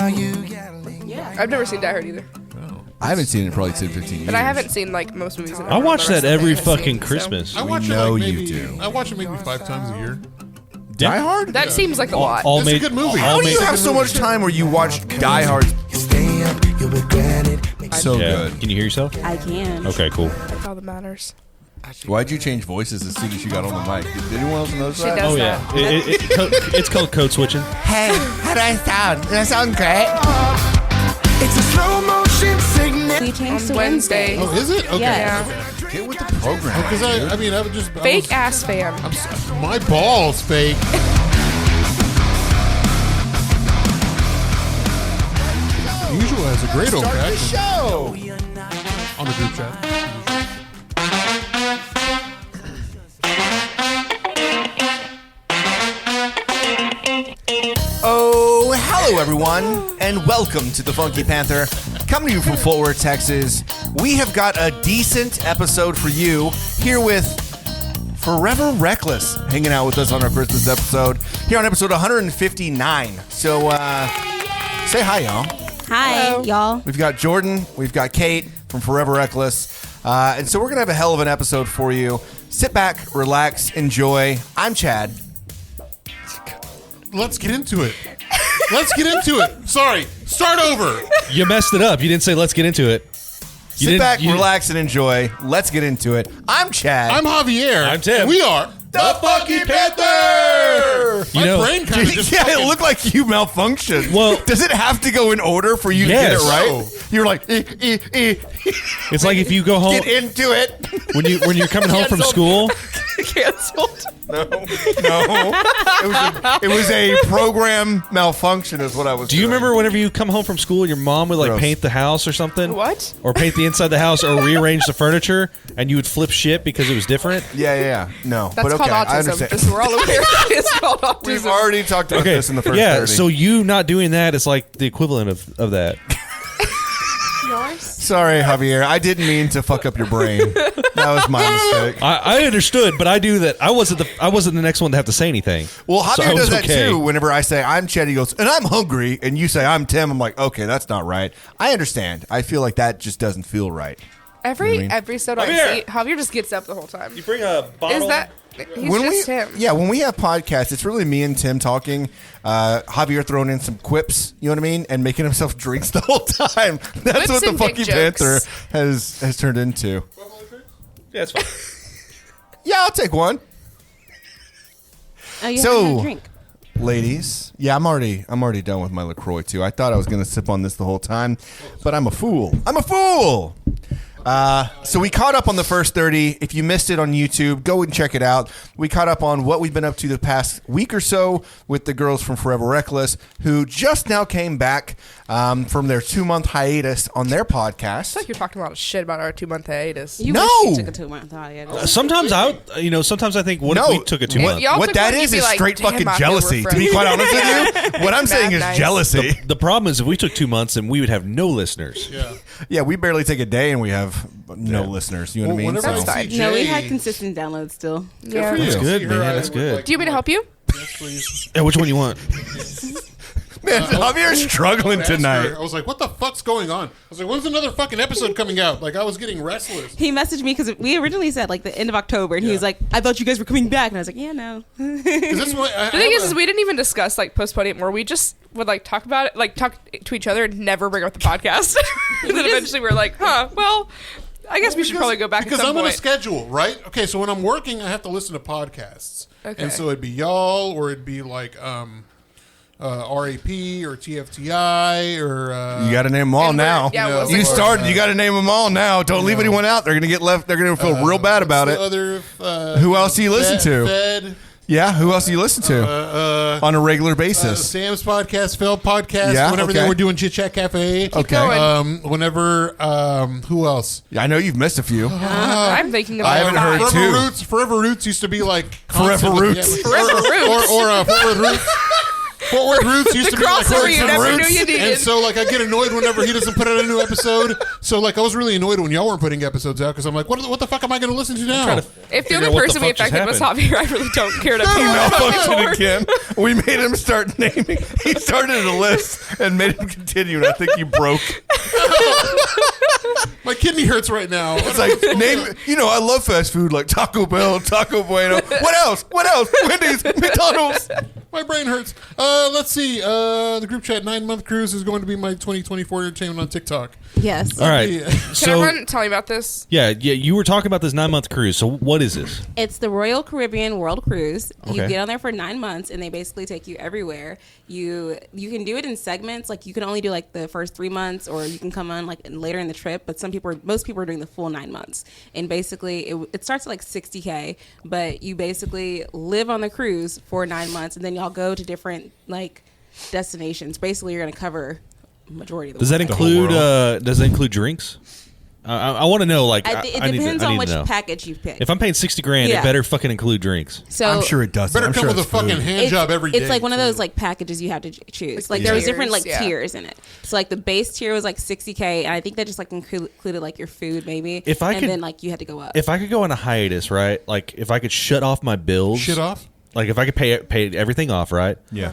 Yeah. I've never seen Die Hard either. I haven't seen it in probably 10, 15 years. But I haven't seen like most movies. I watch that every fucking Christmas. So. We know you do. I watch it maybe 5 times a year. Die Hard? That seems like a lot. It's a good movie. How do you have so much time where you watch Die Hard? So good. Can you hear yourself? I can. Okay, cool. That's all that matters. Why'd you change voices as soon as you got on the mic? Did anyone else notice She that? does. Oh yeah, it's called code switching. Hey, how do I sound? Do I sound great? It's a slow motion signal. We changed to On Wednesday. Oh, is it? Okay. Yeah. Get with the program. Because I mean, I would just Fake ass fan. My balls fake. Usual has a great old Start the action show. on the group chat. Oh, hello everyone, and welcome to the Funky Panther, coming to you from Fort Worth, Texas. We have got a decent episode for you here with Forever Reckless hanging out with us on our Christmas episode, here on episode 159. So, say hi, y'all. Hi, Hello. y'all. We've got Jourdyne, we've got Kait from Forever Reckless, and so we're going to have a hell of an episode for you. Sit back, relax, enjoy. I'm Chad. Let's get into it. Sorry. Start over. You messed it up. You didn't say let's get into it. Sit back, relax, and enjoy. Let's get into it. I'm Chad. I'm Javier. I'm Tim. We are the Funky Panther! My brain kind of just yeah, fucking- it looked like you malfunctioned. Well- does it have to go in order for you to Yes. get it right? No. You're like, It's like if you go home get into it. when you're coming home from school. Canceled. No. It was a program malfunction is what I was Do you doing. remember whenever you come home from school and your mom would like Gross. paint the house or something? What? Or paint the inside of the house or rearrange the furniture and you would flip shit because it was different? Yeah. No. That's but okay, called I autism. understand. Just so we're all aware. It's called autism. We've already talked about this in the first yeah, 30. so you not doing that is like the equivalent of that. Sorry, Javier. I didn't mean to fuck up your brain. That was my mistake. I understood, but I do that. I wasn't the next one to have to say anything. Well, So I Javier was does that okay. too. Whenever I say I'm Chad, he goes, and I'm hungry, and you say I'm Tim. I'm like, okay, that's not right. I understand. I feel like that just doesn't feel right. Every episode I see, Javier just gets up the whole time. You bring a bottle. Is that? He's just him. Yeah, when we have podcasts, it's really me and Tim talking. Javier throwing in some quips, you know what I mean, and making himself drinks the whole time. That's Quips what the and Funky dick jokes. Panther has turned into. Yeah, it's fine. Yeah, I'll take one. Oh, you So- haven't had a drink. Ladies, yeah, I'm already done with my LaCroix too. I thought I was gonna sip on this the whole time, but I'm a fool. So we caught up on the first 30. If you missed it on YouTube, go and check it out. We caught up on what we've been up to the past week or so with the girls from Forever Reckless, who just now came back from their 2-month hiatus on their podcast. It's like you're talking a lot of shit about our 2-month hiatus. You No! wish you took a 2-month hiatus. Sometimes sometimes I think, what if we took a 2 If month? y'all What took that one, is you'd be like, straight "Damn, fucking I feel jealousy. To be refreshed." quite honest with you, what I'm saying is nice. jealousy. The problem is if we took 2 months, then we would have no listeners. Yeah. Yeah, we barely take a day and we have no listeners. You know what I mean? Whenever That's I fine. see No, we Jay- had consistent downloads still. Yeah. for you. That's good, See man. her, I That's would, good. like, Do you want me to help you? Yes, please. Yeah, which one you want? Man, Javier's struggling Asked her, tonight. I was like, what the fuck's going on? I was like, when's another fucking episode coming out? Like, I was getting restless. He messaged me because we originally said like the end of October, and he Yeah. was like, "I thought you guys were coming back," and I was like, "Yeah, no." 'Cause this one, The thing is we didn't even discuss like postponing it more. We just would like talk about it, like talk to each other and never bring up the podcast. And then eventually we're like, well, I guess we should probably go back because at some I'm on a point. schedule, right? Okay, so when I'm working, I have to listen to podcasts, Okay. and so it'd be y'all, or it'd be like RAP or TFTI or You got to name them all And we're- now. yeah, we'll You say- started. You got to name them all now. Don't leave anyone out. They're gonna get left. They're gonna feel real bad about it. Other, Who else do you listen to? Fed, Yeah. Who else do you listen to on a regular basis? Sam's podcast, Phil podcast. Yeah, Whenever okay. they were doing Chit Chat Cafe. Okay. going. Whenever who else? I know you've missed a few. I'm thinking about I haven't heard five. two. Forever Roots used to be like Forever constantly- Roots. yeah, Forever Roots. or Forever Roots. Fort Worth Roots used The to be like crossover you Roots and never knew Roots. you needed. And so like I get annoyed whenever he doesn't put out a new episode. So like I was really annoyed when y'all weren't putting episodes out because I'm like, what the fuck am I going to listen to now? If the only person we affected was Javier, I really don't care to hear about Malfunction it. again. We made him start naming. He started a list and made him continue, and I think you broke. My kidney hurts right now. It's like, name, I love fast food like Taco Bell, Taco Bueno. What else? Wendy's, McDonald's. My brain hurts. Let's see. The group chat 9-month cruise is going to be my 2024 entertainment on TikTok. Yes. All right. Yeah. Can So everyone tell me about this? yeah, you were talking about this 9-month cruise. So what is this? It's the Royal Caribbean World Cruise. You Okay. get on there for 9 months, and they basically take you everywhere. You can do it in segments. Like you can only do like the first 3 months, or you can come on like later in the trip. But most people are doing the full 9 months. And basically, it starts at like $60K, but you basically live on the cruise for 9 months, and then y'all go to different like destinations. Basically, you're going to cover majority of the Does that world. include drinks? I want to know. Like, It I need depends to on which know. package you pick. If I'm paying $60,000, Yeah. it better fucking include drinks. So I'm sure it doesn't. Better I'm come sure with a it's fucking food. hand job every day. It's like one of too. those like packages you have to choose. Like the there was tiers, different like yeah. tiers in it. So like the base tier was like $60K, and I think that just like included like your food maybe. If I and could- then like you had to go up. If I could go on a hiatus, right? Like, if I could shut off my bills, Shit off. Like, if I could pay everything off, right? Yeah.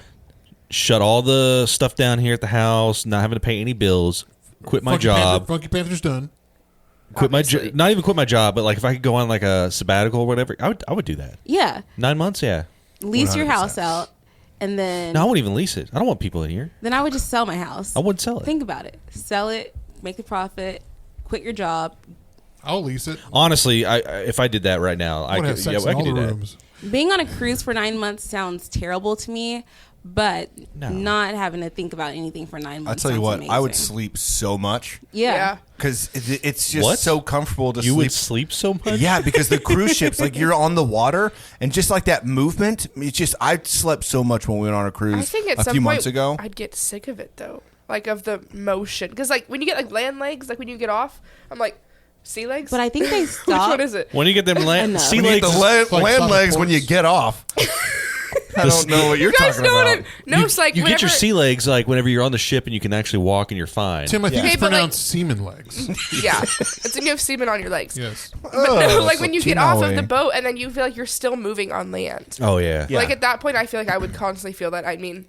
Shut all the stuff down here at the house, not having to pay any bills, quit my job, Funky Panther's done. Obviously. not even quit my job, but like if I could go on like a sabbatical or whatever, I would do that. yeah, 9 months, yeah. lease your 100%. house out, and then No, I won't even lease it. I don't want people in here. then I would just sell my house. I wouldn't sell it. Think about it. Sell it, make a profit, quit your job. I'll lease it. Honestly, if I did that right now, I would have sex I in all could the do that. rooms. Being on a cruise for 9 months sounds terrible to me, but No. not having to think about anything for 9 I'll months. tell you sounds what, I would amazing. sleep so much Yeah. because it's just What? so comfortable to You sleep. would sleep so much? Yeah, because the cruise ships, like you're on the water, and just like that movement, it's just I slept so much when we went on a cruise I think at a some few point months ago. I'd get sick of it though, like of the motion. Because like when you get like land legs, like when you get off, I'm like sea legs. But I think they Which stop. one is it? When you get them Enough. sea When you get legs, the like land solid legs when you ports. get off. I don't know what you're You guys talking know about. what No, it's like you get your whenever- sea legs like whenever you're on the ship and you can actually walk and you're fine. Tim, I think Yeah. it's Hey, but, like- pronounced semen legs. Yeah, it's when you have semen on your legs. Yes. But no, like so when you get off of Chinawe. the boat and then you feel like you're still moving on land. Oh yeah. Yeah. Like at that point, I feel like I would constantly feel that. I mean,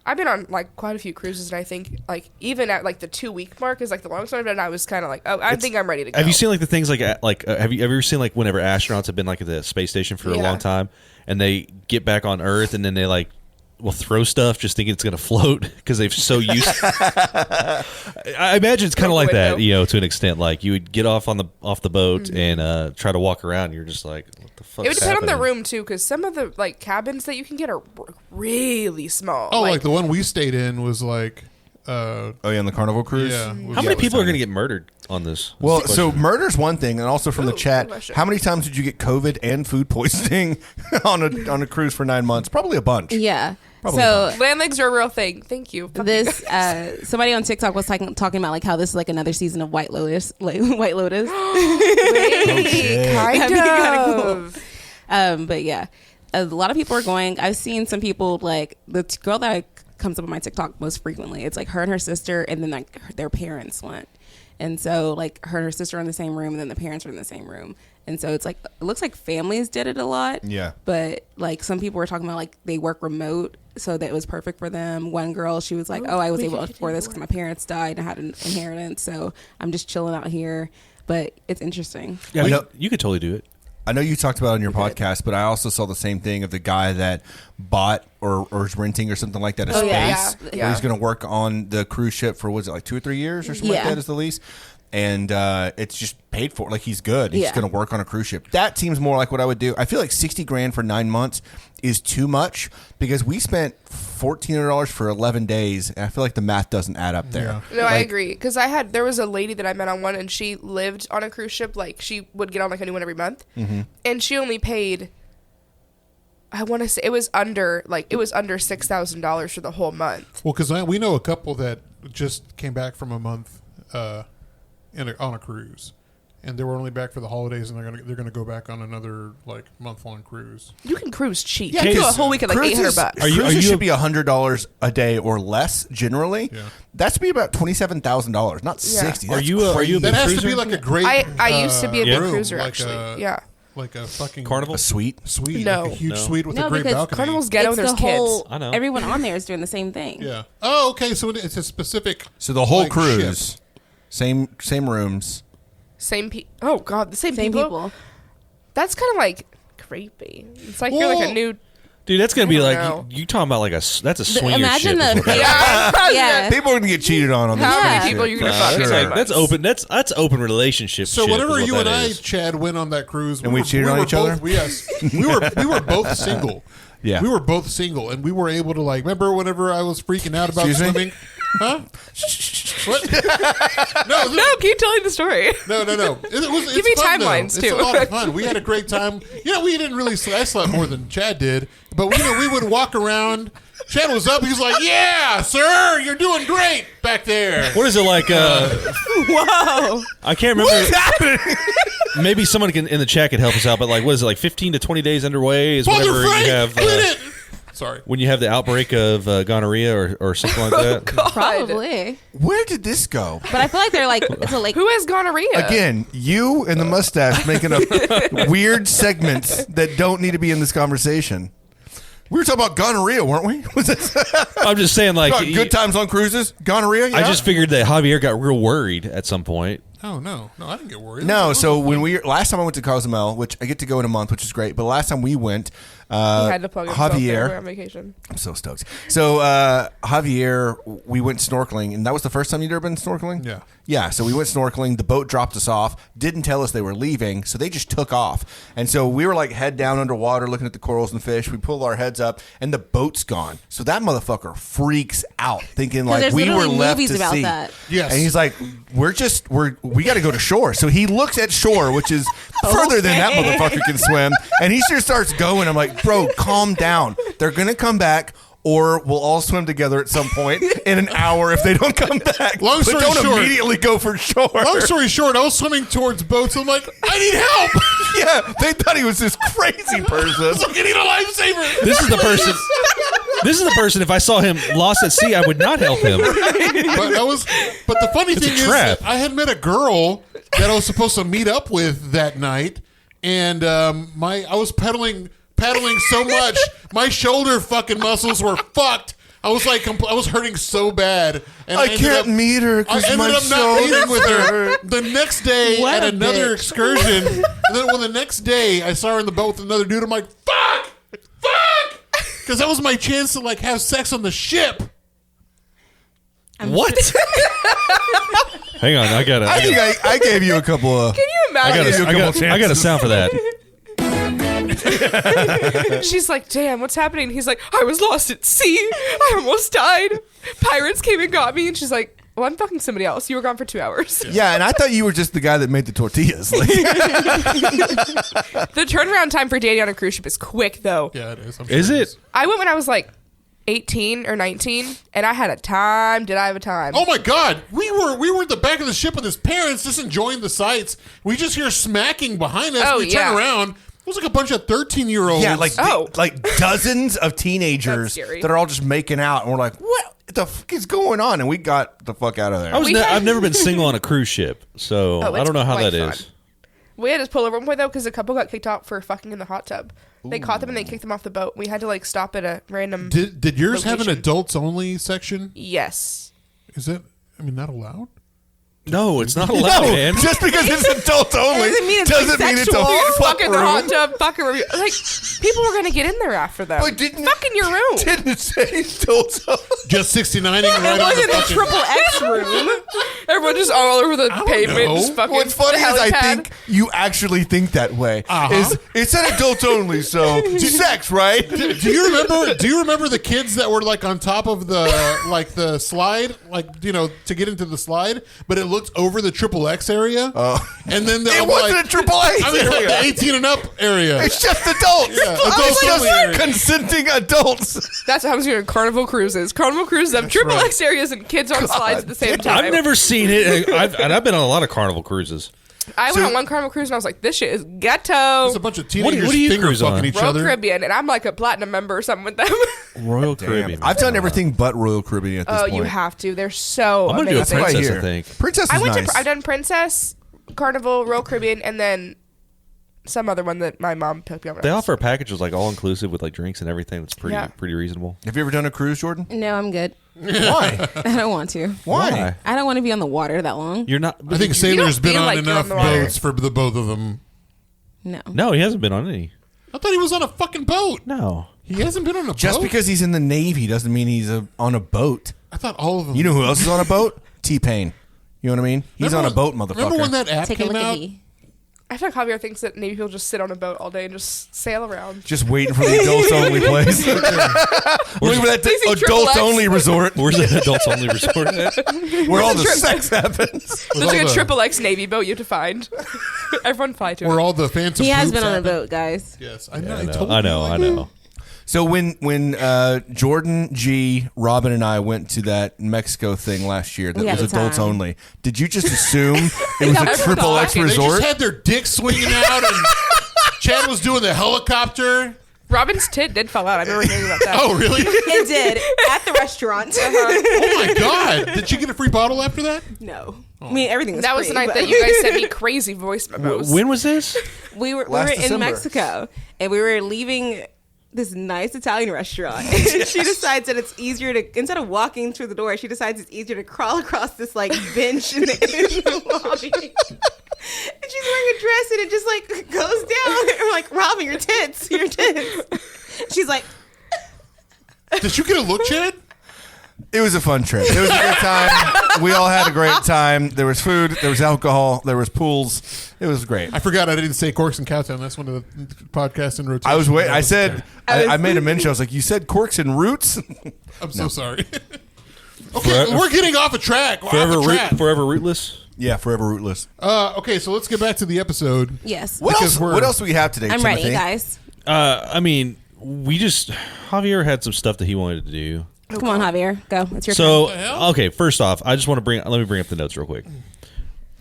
I've been on like quite a few cruises, and I think like even at like the 2-week mark is like the longest one I've done. I was kind of like, oh, I think I'm ready to go. Have you seen like the things like have you ever seen like whenever astronauts have been like at the space station for a Yeah. long time and they get back on Earth and then they like will throw stuff just thinking it's gonna float because they've so used. I imagine it's kind of like that, Window. to an extent. Like you would get off the boat and try to walk around. And you're just like, what the fuck? It would depend on the room too, because some of the like cabins that you can get are really small. Oh, like the one we stayed in was like, Oh yeah, on the Carnival cruise. yeah. How many people are gonna get murdered on this? Well, That's the so question. murder's one thing, and also from the Ooh, chat, good question. how many times did you get COVID and food poisoning on a cruise for 9 months? Probably a bunch. Yeah. Probably so land legs are a real thing. Thank you. Fuck you this guys. somebody on TikTok was talking about like how this is like another season of White Lotus, like White Lotus. Wait, kind That'd be kinda of. But yeah, a lot of people are going. I've seen some people like the girl that comes up on my TikTok most frequently. It's like her and her sister, and then like their parents went. And so like her and her sister are in the same room, and then the parents are in the same room. And so it's like it looks like families did it a lot. Yeah. But like some people were talking about like they work remote, so that it was perfect for them. One girl, she was like, "Oh, I was able to afford this because my parents died and I had an inheritance, so I'm just chilling out here." But it's interesting. Yeah, I know- you could totally do it. I know you talked about it on your podcast, but I also saw the same thing of the guy that bought or is renting or something like that a Oh, space yeah. Yeah. where he's going to work on the cruise ship for, was it like 2 or 3 years or something like Yeah. that is the lease? And it's just paid for. Like he's good. He's Yeah. going to work on a cruise ship. That seems more like what I would do. I feel like $60,000 for 9 months is too much because we spent $1,400 for 11 days, and I feel like the math doesn't add up there. Yeah. No, I Like, agree. Because there was a lady that I met on one, and she lived on a cruise ship. Like she would get on like a new one every month, and she only paid. I want to say it was under $6,000 for the whole month. Well, because we know a couple that just came back from a month on a cruise, and they were only back for the holidays, and they're gonna go back on another like month-long cruise. You can cruise cheap. Yeah, you can do a 'cause whole week at like $800. Cruises should be $100 a day or less generally. Yeah. That's be about $27,000, not Yeah. $60,000. Are you a crazy. That has to cruiser? be like a great. I used to be a big room, cruiser, like actually. a- Yeah. like a fucking Carnival? a suite. suite, No. like a huge No. suite with No, a great because balcony. Carnival's ghetto and there's the whole, I know. Everyone on there is doing the same thing. Yeah. Oh, okay. So it's a specific. So the whole like, cruise, ship. same rooms. Same people. Oh, God. The same Same people. That's kind of like creepy. It's like you're like Well- a new. Dude, that's gonna be I like don't know. you talking about like that's a swinger Imagine ship. the yeah. People are gonna get cheated on this. How Yeah. many people you're going to Nah, fuck? that's, in like, 9 that's months? open. That's open relationship. So shit whenever is you what and that I, is. Chad, went on that cruise, And we cheated on were each other? both, Yes, we were both single. Yeah. we were both single, and we were able to like. Remember whenever I was freaking out about Excuse me? swimming? Huh? What? No, keep telling the story. No. It's Give me fun, though. timelines, It's too. a lot of fun. We had a great time. We didn't really. I slept more than Chad did, but we would walk around. Chad was up. He was like, "Yeah, sir, you're doing great back there." What is it like? Whoa. I can't remember. What's happening? Maybe someone in the chat could help us out. But like, what is it like? 15 to 20 days underway is Father whenever Frank, you have quit it. Sorry. when you have the outbreak of gonorrhea or something like that. Probably. Where did this go? But I feel like they're like it's a like Who has gonorrhea? Again, you and the mustache making up weird segments that don't need to be in this conversation. We were talking about gonorrhea, weren't we? Was this I'm just saying, like, about good times on cruises? Gonorrhea? I Yeah. just figured that Javier got real worried at some point. Oh no, I didn't get worried. No, so when last time I went to Cozumel, which I get to go in a month, which is great, but last time we went, He had to plug himself there. Javier, We're on vacation. I'm so stoked. So Javier, we went snorkeling, and that was the first time you'd ever been snorkeling? Yeah. Yeah, so we went snorkeling. The boat dropped us off, didn't tell us they were leaving, so they just took off. And so we were like head down underwater looking at the corals and fish. We pulled our heads up, and the boat's gone. So that motherfucker freaks out, thinking like there's we were literally left movies to about sea. that. Yes. And he's like, we got to go to shore. So he looks at shore, which is further than that motherfucker can swim. And he just starts going. I'm like, bro, calm down. They're going to come back. Or we'll all swim together at some point in an hour if they don't come back. Long But story don't short- immediately go for shore. Long story short, I was swimming towards boats. I'm like, I need help. Yeah, they thought he was this crazy person. I need a lifesaver. This is the person. This is the person. If I saw him lost at sea, I would not help him. But the funny It's a thing is, trap. that I had met a girl that I was supposed to meet up with that night, and I was paddling so much, my shoulder fucking muscles were fucked. I was like, I was hurting so bad, and I ended can't up- meet her I because ended my up not meeting shoulders with her. hurt. The next day What at a another bitch. excursion, and then when the next day I saw her in the boat with another dude, I'm like, fuck, because that was my chance to like have sex on the ship. What? Hang on, I got I think I gave you a couple of. Can you imagine? I got a sound for that. She's like, damn, what's happening? He's like, I was lost at sea. I almost died. Pirates came and got me. And she's like, well, I'm fucking somebody else. You were gone for 2 hours. Yeah, and I thought you were just the guy that made the tortillas. Like, The turnaround time for dating on a cruise ship is quick, though. Yeah, it is. Is it? I went when I was like 18 or 19, and I had a time. Did I have a time? Oh my God, we were at the back of the ship with his parents, just enjoying the sights. We just hear smacking behind us. Oh, we yeah. turn around. It was like a bunch of 13-year-olds. yeah, like Oh. like dozens of teenagers That's scary. that are all just making out, and we're like, what the fuck is going on? And we got the fuck out of there. I've never been single on a cruise ship, so Oh, I it's don't know how quite that fun. is. We had to pull over one point, though, because a couple got kicked out for fucking in the hot tub. They caught them and they kicked them off the boat. We had to like stop at a random. Did yours have an location. adults only section? Yes. Is it? I mean, not allowed. No, it's not allowed, no, man. just because it's adults only Doesn't mean it's doesn't mean it's a sexual. fuck Fuck in the room. hot tub. Fucking review. Like people were gonna get in there after them. But didn't fuck in your room. Didn't say adults only. Just 69ing right It on the wasn't the fucking. triple X room. Everyone just all over the pavement. know. Just fucking What's funny is I helipad. think you actually think that way. Uh-huh. Is it's an adults only, so sex, right? Do you remember the kids that were like on top of the like the slide, like to get into the slide, but it looked over the triple X area? And then It wasn't a triple X I mean, area. the 18 and up area. It's just adults. Yeah, It's adults just only area. consenting adults. That's what happens here in Carnival Cruises. Carnival Cruises have triple X areas and kids on slides at the same time. I've never seen it. I've been on a lot of Carnival cruises. I went on one Carnival cruise and I was like, this shit is ghetto. There's a bunch of teenagers what do you finger cruise on? fucking each Royal other. Caribbean, and I'm like a platinum member or something with them. Royal Damn. Caribbean. I've done everything but Royal Caribbean at this Oh, point. you have to. They're so I'm gonna do a amazing. Right princess. here. I think. Princess is I went nice. I've done Princess, Carnival, Royal Caribbean, and then some other one that my mom took me on. They offer packages like all inclusive with like drinks and everything. That's pretty reasonable. Have you ever done a cruise, Jourdyne? No, I'm good. Why? I don't want to. Why? I don't want to be on the water that long. You're not. I think Sailor's don't been feel on like you're enough on the water. boats for the both of them. No. No, he hasn't been on any. I thought he was on a fucking boat. No. He hasn't been on a Just boat. because he's in the Navy doesn't mean he's on a boat. I thought all of them. You know who else is on a boat? T-Pain. You know what I mean? He's on a boat, motherfucker. Remember when that app Take a came look out? at me. I feel like Javier thinks that Navy people just sit on a boat all day and just sail around. Just waiting for the adults only place. Look at They see that adults XXX. only resort Where's the adults only resort at? where all the Trip- sex happens. With There's all like a the- triple X Navy boat you have to find. Everyone fly to Where it. all the phantom He has poops been on a happen. boat, guys. Yes, I know. I know. So when Jourdyne, G, Robin, and I went to that Mexico thing last year that We had was a adults time. only, did you just assume it was Yeah, a triple X they They resort? just had their dicks swinging out, and Chad was doing the helicopter. Robin's tit did fall out. I remember hearing about that. Oh, really? It did at the restaurant. Oh my god! Did you get a free bottle after that? No, I mean everything was That was free, the night but- that you guys sent me crazy voice memos. When was this? we were Last in December. Mexico and we were leaving this nice Italian restaurant. And she decides that it's easier to, instead of walking through the door, she decides it's easier to crawl across this like bench in the lobby. And she's wearing a dress and it just like goes down. And we're like, Robin, your tits, your tits. She's like, Did you get a look, Chad? It was a fun trip. It was a good time. We all had a great time. There was food. There was alcohol. There was pools. It was great. I forgot I didn't say Corks and Cowtown. That's one of the podcasts in rotation. I was waiting. I said, I was- I made a mention. I was like, you said Corks and Roots? I'm so sorry. Okay, Forever- we're getting off a track. We're off the track. Forever rootless. Yeah, forever rootless. Okay, so let's get back to the episode. yes. What Because else? we're- What else do we have today? I'm ready, Timothy? guys. I mean, Javier had some stuff that he wanted to do. Come on, Javier. Go. It's your turn. So, okay, first off, I just want to let me bring up the notes real quick.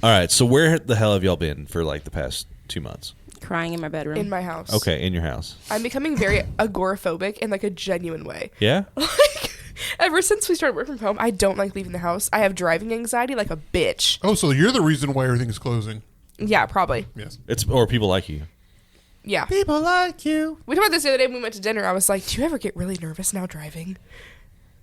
All right, so where the hell have y'all been for like the past 2 months? Crying in my bedroom. in my house. Okay, in your house. I'm becoming very agoraphobic in like a genuine way. Yeah? Like ever since we started working from home, I don't like leaving the house. I have driving anxiety like a bitch. Oh, so you're the reason why everything's closing. Yeah, probably. Yes. Or people like you. Yeah. People like you. We talked about this the other day when we went to dinner. I was like, do you ever get really nervous now driving?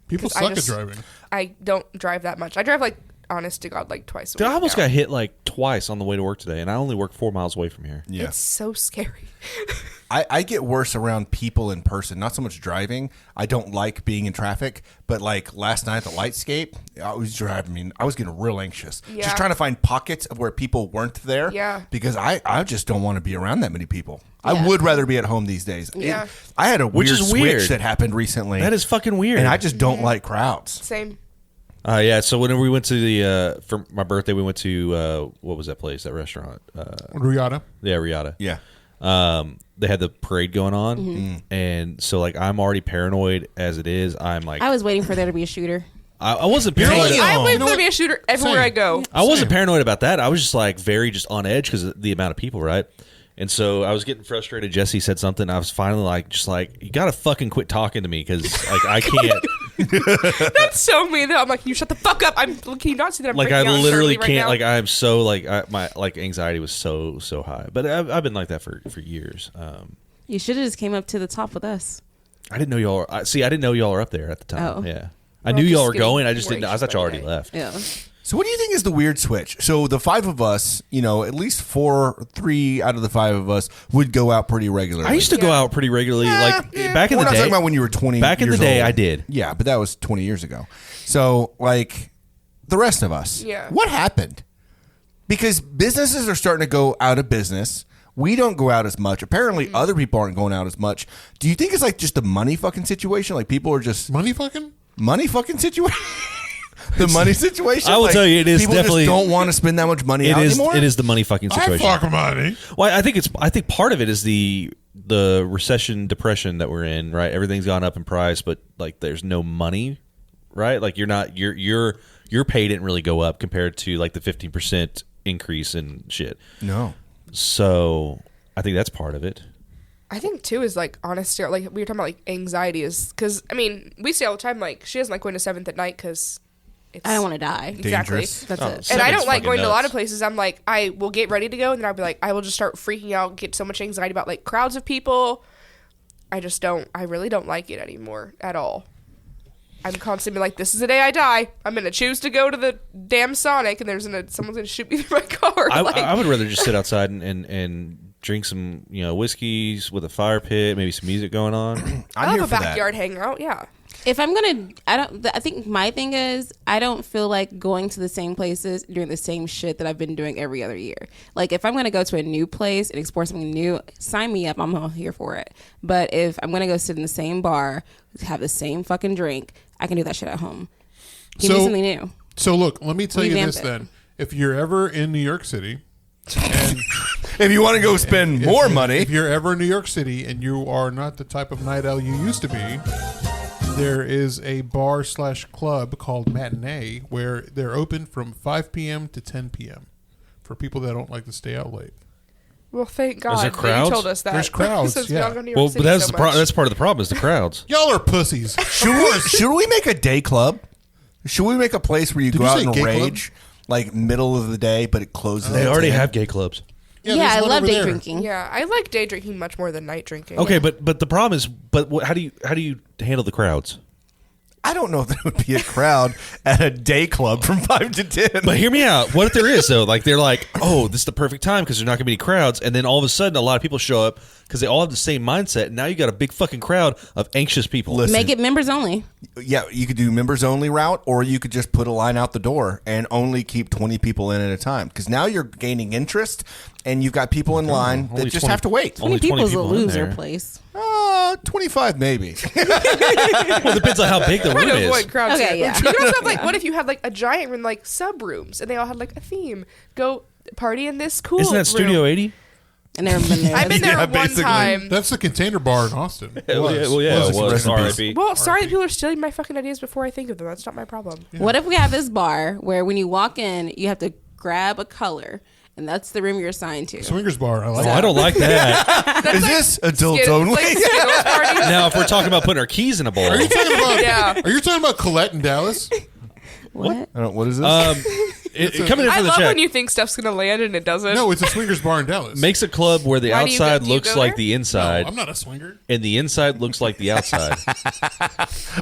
People 'Cause I suck at just- driving. I don't drive that much. I drive like, honest to God, like twice a Dude, week. I almost now. got hit like twice on the way to work today, and I only work 4 miles away from here. Yeah. It's so scary. I get worse around people in person, not so much driving. I don't like being in traffic, but like last night at the Lightscape, I was driving me. I was getting real anxious. Yeah. Just trying to find pockets of where people weren't there. Yeah. Because I just don't want to be around that many people. Yeah. I would rather be at home these days. Yeah. I had a Which weird is switch weird. that happened recently. That is fucking weird. and I just don't like crowds. Same. Yeah, so whenever we went to the for my birthday, we went to what was that place? That restaurant? Riata. Yeah, Riata. Yeah. They had the parade going on, Mm-hmm. and so like I'm already paranoid as it is. I'm like I was waiting for there to be a shooter. I wasn't paranoid. I wait You know for there to what? be a shooter everywhere Same. I go. I wasn't Same. paranoid about that. I was just like very just on edge because of the amount of people, right? And so I was getting frustrated. Jesse said something. I was finally like, just like, you gotta fucking quit talking to me because like I can't. That's so mean. That I'm like, you shut the fuck up. Can you not see that I'm Like freaking I out literally internally right can't. now? Like I'm so like my like anxiety was so high. But I've been like that for years. You should have just came up to the top with us. I didn't know y'all. I didn't know y'all were up there at the time. Oh. Yeah, I Well, knew just y'all were getting going. I just more didn't know. I thought y'all already anxious by left. Yeah. So what do you think is the weird switch? So the five of us, at least 3 out of the 5 of us would go out pretty regularly. I used to go out pretty regularly. Like back in We're the not day. talking about when you were 20 Back in the years day, old. I did. Yeah, but that was 20 years ago. So, like, the rest of us, Yeah. what happened? Because businesses are starting to go out of business. We don't go out as much. Apparently, other people aren't going out as much. Do you think it's like just a money fucking situation? Like, people are just Money fucking? money fucking situation? The money situation? I will Like, tell you, it is people definitely- just don't want to spend that much money It out is. anymore? It is the money fucking I situation. fuck money. Well, I think part of it is the recession depression that we're in, right? Everything's gone up in price, but like there's no money, right? Like your pay didn't really go up compared to like the 15% increase in shit. No. So I think that's part of it. I think too is like honesty. Like we were talking about, like anxiety is because I mean we say all the time like she doesn't like going to 7th at night because I don't want to die. Exactly. Dangerous. That's Oh, it. And I don't Seven's like fucking going to a lot nuts. of places. I'm like, I will get ready to go, and then I'll be like, I will just start freaking out, get so much anxiety about like crowds of people. I really don't like it anymore at all. I'm constantly like, this is the day I die. I'm gonna choose to go to the damn Sonic, and someone's gonna shoot me through my car. I would rather just sit outside and drink some whiskeys with a fire pit, maybe some music going on. I I'm love here a for backyard hangout. Yeah. If I'm gonna, I think my thing is I don't feel like going to the same places doing the same shit that I've been doing every other year. Like if I'm gonna go to a new place and explore something new, sign me up. I'm all here for it. But if I'm gonna go sit in the same bar, have the same fucking drink, I can do that shit at home. Give me something new. So look, let me tell you Revamp this it. then. If you're ever in New York City, and If you want to go spend more money, if you're ever in New York City and you are not the type of night owl you used to be, there is a bar/club called Matinee where they're open from 5 p.m. to 10 p.m. for people that don't like to stay out late. Well, thank God there that crowds? you told us that. There's crowds, Since we yeah. all go to New York Well, City but that's so that's part of the problem is the crowds. Y'all are pussies. should we make a day club? Should we make a place where you Did go you out say and gay club? rage, like middle of the day, but it closes? They at already 10? have gay clubs. Yeah, there's I one love over day there. drinking. Yeah, I like day drinking much more than night drinking. Okay, but the problem is, how do you handle the crowds? I don't know if there would be a crowd at a day club from 5 to 10. But hear me out. What if there is though? Like they're like, oh, this is the perfect time because there's not going to be any crowds, and then all of a sudden a lot of people show up because they all have the same mindset. And now you got a big fucking crowd of anxious people. Listen. Make it members only. Yeah, you could do members only route, or you could just put a line out the door and only keep 20 people in at a time. Because now you're gaining interest, and you've got people in line that only just 20 have to wait. Only 20 people's a people in loser there. place. 25 maybe. Well, it depends on how big the Trying room to is. avoid crowds. Okay, here. yeah. You could also have like, what if you had like a giant room, like sub rooms, and they all had like a theme? Go party in this cool. Isn't that room. Studio 80? I never been there. I've been there Yeah, one basically. time. That's the Container Bar in Austin. It was. Rest in R.I.P. Well, sorry that people are stealing my fucking ideas before I think of them. That's not my problem. What if we have this bar where when you walk in, you have to grab a color, and that's the room you're assigned to? Swingers Bar. I like Oh, that. I don't like that. Is this adults Skid- only? like Skittles party. Now, if we're talking about putting our keys in a bowl, Are you talking about? Yeah. Are you talking about Colette in Dallas? What? What is this? coming in I for the love check. when you think stuff's gonna land and it doesn't. No, it's a swingers bar in Dallas. Makes a club where the Why do you go- outside do you looks go like there? the No, inside, I'm not a swinger. and the inside looks like the outside.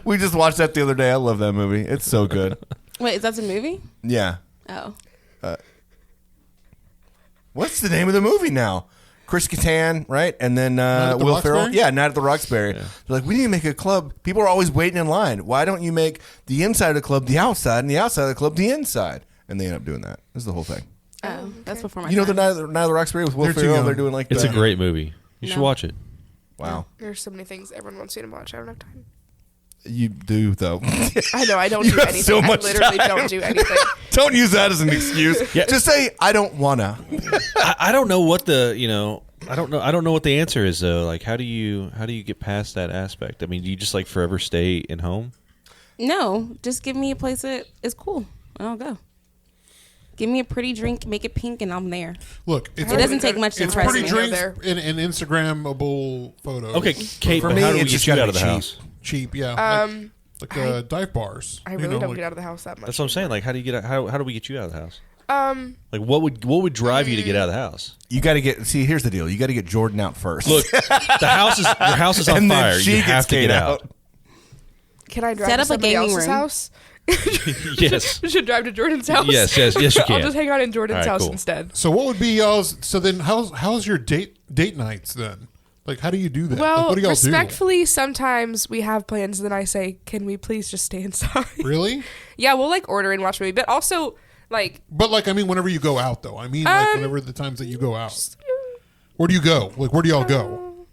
We just watched that the other day. I love that movie. It's so good. Wait, is that a movie? Yeah. Oh. What's the name of the movie now? Chris Kattan, right? And then at the Will Ferrell. Roxbury? Yeah, Night at the Roxbury. They're like, we need to make a club. People are always waiting in line. Why don't you make the inside of the club the outside and the outside of the club the inside? And they end up doing that. This is the whole thing. Oh, that's before my You know the time. Night of the Roxbury with Will They're too Ferrell? young. They're doing like It's a the- great movie. You should No. watch it. Wow. There's so many things everyone wants me to watch. I don't have time. You do, though. I know. I don't You do have anything. so much I literally time. don't do anything. Don't use that as an excuse. Yeah. Just say, I don't wanna. I don't know what the I don't know what the answer is though. Like, how do you get past that aspect? I mean, do you just like forever stay in home? No, just give me a place that is cool. I'll go. Give me a pretty drink, make it pink, and I'm there. Look, it's It doesn't take much to It's impress pretty me. drinks There. in an Instagrammable photo. Okay, Kate, For but me, how do we it's get just you gotta out of be the cheap. house? Cheap, yeah. Like dive bars. I really don't get out of the house that much. That's what I'm saying. Like, how do you get? How do we get you out of the house? Um, Like, what would drive you to get out of the house? You got to get. See, here's the deal. You got to get Jourdyne out first. Look, your house is on And then fire. she You have gets to get Kate out. can I drive Set to up a somebody gaming else's room. house? Yes. I should drive to Jordan's house. Yes, you I'll can. just hang out in Jordan's All right, house cool. instead. So what would be y'all's? So then, how's your date nights then? Like, how do you do that? Well, like, what do y'all respectfully, sometimes we have plans, and then I say, "Can we please just stay inside?" do? Really? Yeah, we'll like order and watch a movie, but also like But like, I mean, whenever you go out, though. I mean, like, whenever the times that you go out. Where do you go? Like, where do y'all go?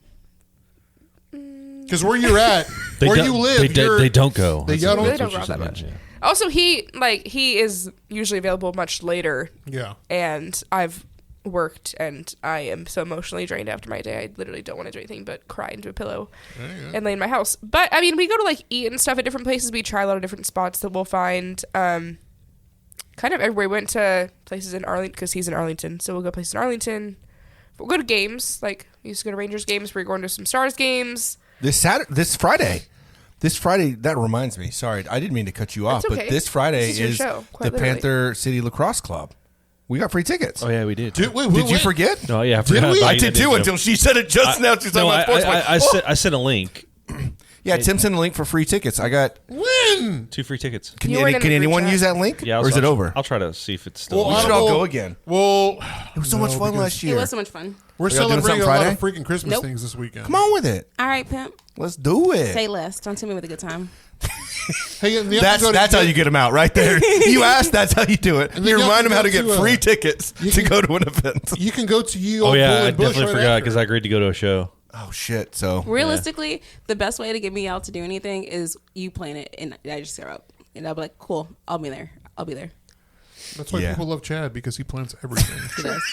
Because where you're at, where you live, they don't go. They y'all really don't. don't go out that much. Also, he is usually available much later, Yeah. and I've worked, and I am so emotionally drained after my day. I literally don't want to do anything but cry into a pillow and lay in my house. But I mean, we go to like eat and stuff at different places. We try a lot of different spots that we'll find. Because kind of everywhere. We went to places in Arlington because he's in Arlington, so we'll go places in Arlington. We'll go to games. Like we used to go to Rangers games. We're going to some Stars games. This Friday, that reminds me. Sorry, I didn't mean to cut you off, That's okay. but this Friday This is your is show, quite the literally. Panther City Lacrosse Club. We got free tickets. Oh yeah, we did. Did Did you forget? No, yeah, I Did forgot. we? about I you. did too until she said it just now. She's talking No, about sports. I'm like, I sent a link. yeah, Tim sent a link for free tickets. I got. When? 2 free tickets. Can, You weren't in the group anyone chat. use that link? Yeah, or is it over? I'll try to see if it's still. We should all go again. Well, It was so much fun last It year. was so much fun. we're y'all doing celebrating something a lot Friday? of freaking Christmas Nope. things this weekend. Come on with it. All right, pimp. Let's do it. Say less. Don't tell me with a good time. Hey, and you have to go to- That's how you get them out right there. You ask, that's how you do it. And You then you remind have them to how go to get to, free tickets you to can- go to an event. You can go to you. Oh yeah, I Bull and Bush definitely right forgot after. because I agreed to go to a show. Oh shit! So Realistically, the best way to get me out to do anything is you playing it, and I just show up, and I'll be like, "Cool, I'll be there. I'll be there." That's why Yeah. people love Chad, because he plans everything. He does.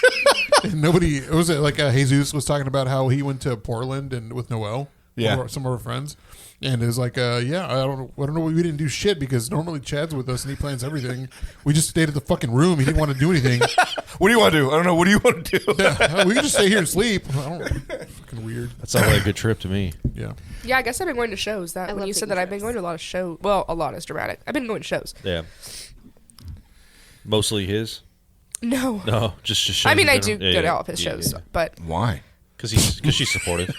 And nobody, it was like Jesus was talking about how he went to Portland and with Noel, Yeah. some of our friends, and it was like, yeah, I don't know, we didn't do shit because normally Chad's with us and he plans everything. We just stayed at the fucking room. He didn't want to do anything. what do you want to do? I don't know. What do you want to do? Yeah, we can just stay here and sleep. I don't. Fucking weird. That sounds like a good trip to me. Yeah. Yeah, I guess I've been going to shows. That when love you said taking that, I've been trips. going to a lot of shows. Well, a lot is dramatic. I've been going to shows. Yeah. Mostly his. No, just shows. I mean in I do general. go to Yeah, all of his yeah, shows, yeah. but Why? Because she's supportive.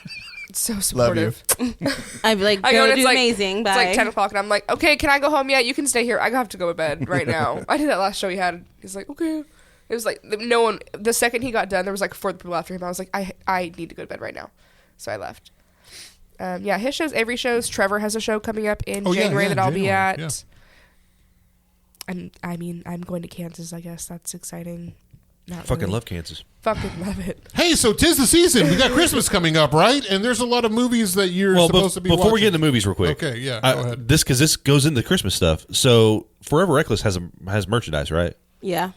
it's so Love you. supportive. I'd be like, I go "Go and do it's like amazing." Bye. It's like 10 o'clock, and I'm like, okay, can I go home yet? You can stay here. I have to go to bed right now. I did that last show he had. He's like, okay. It was like no one. The second he got done, there was like 4 people after him. I was like, I need to go to bed right now, so I left. Yeah, his shows, Avery shows. Trevor has a show coming up in January that I'll be at. Yeah. And I mean, I'm going to Kansas. I guess that's exciting. Not Fucking really. love Kansas. Fucking love it. Hey, so 'tis the season. We got Christmas coming up, right? And there's a lot of movies that you're Well, supposed to be before we watching. get into movies, real quick. Okay, yeah, go ahead. This goes into Christmas stuff. So Forever Reckless has merchandise, right? yeah.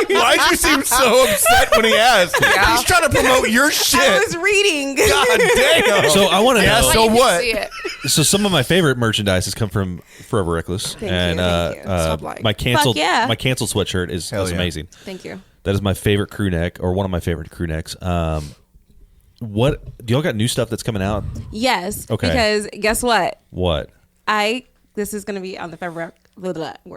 Why'd you seem so upset when he asked? Yeah. He's trying to promote your shit. I was reading. God damn. So I want to Yeah, know. so You can what? see it. So some of my favorite merchandise has come from Forever Reckless, Thank and you, thank you. Stop lying. my canceled Fuck yeah. sweatshirt is Hell yeah. amazing. Thank you. That is my favorite crew neck, or one of my favorite crew necks. What do y'all got new stuff that's coming out? Yes. Okay. Because guess what? What? This is going to be on the February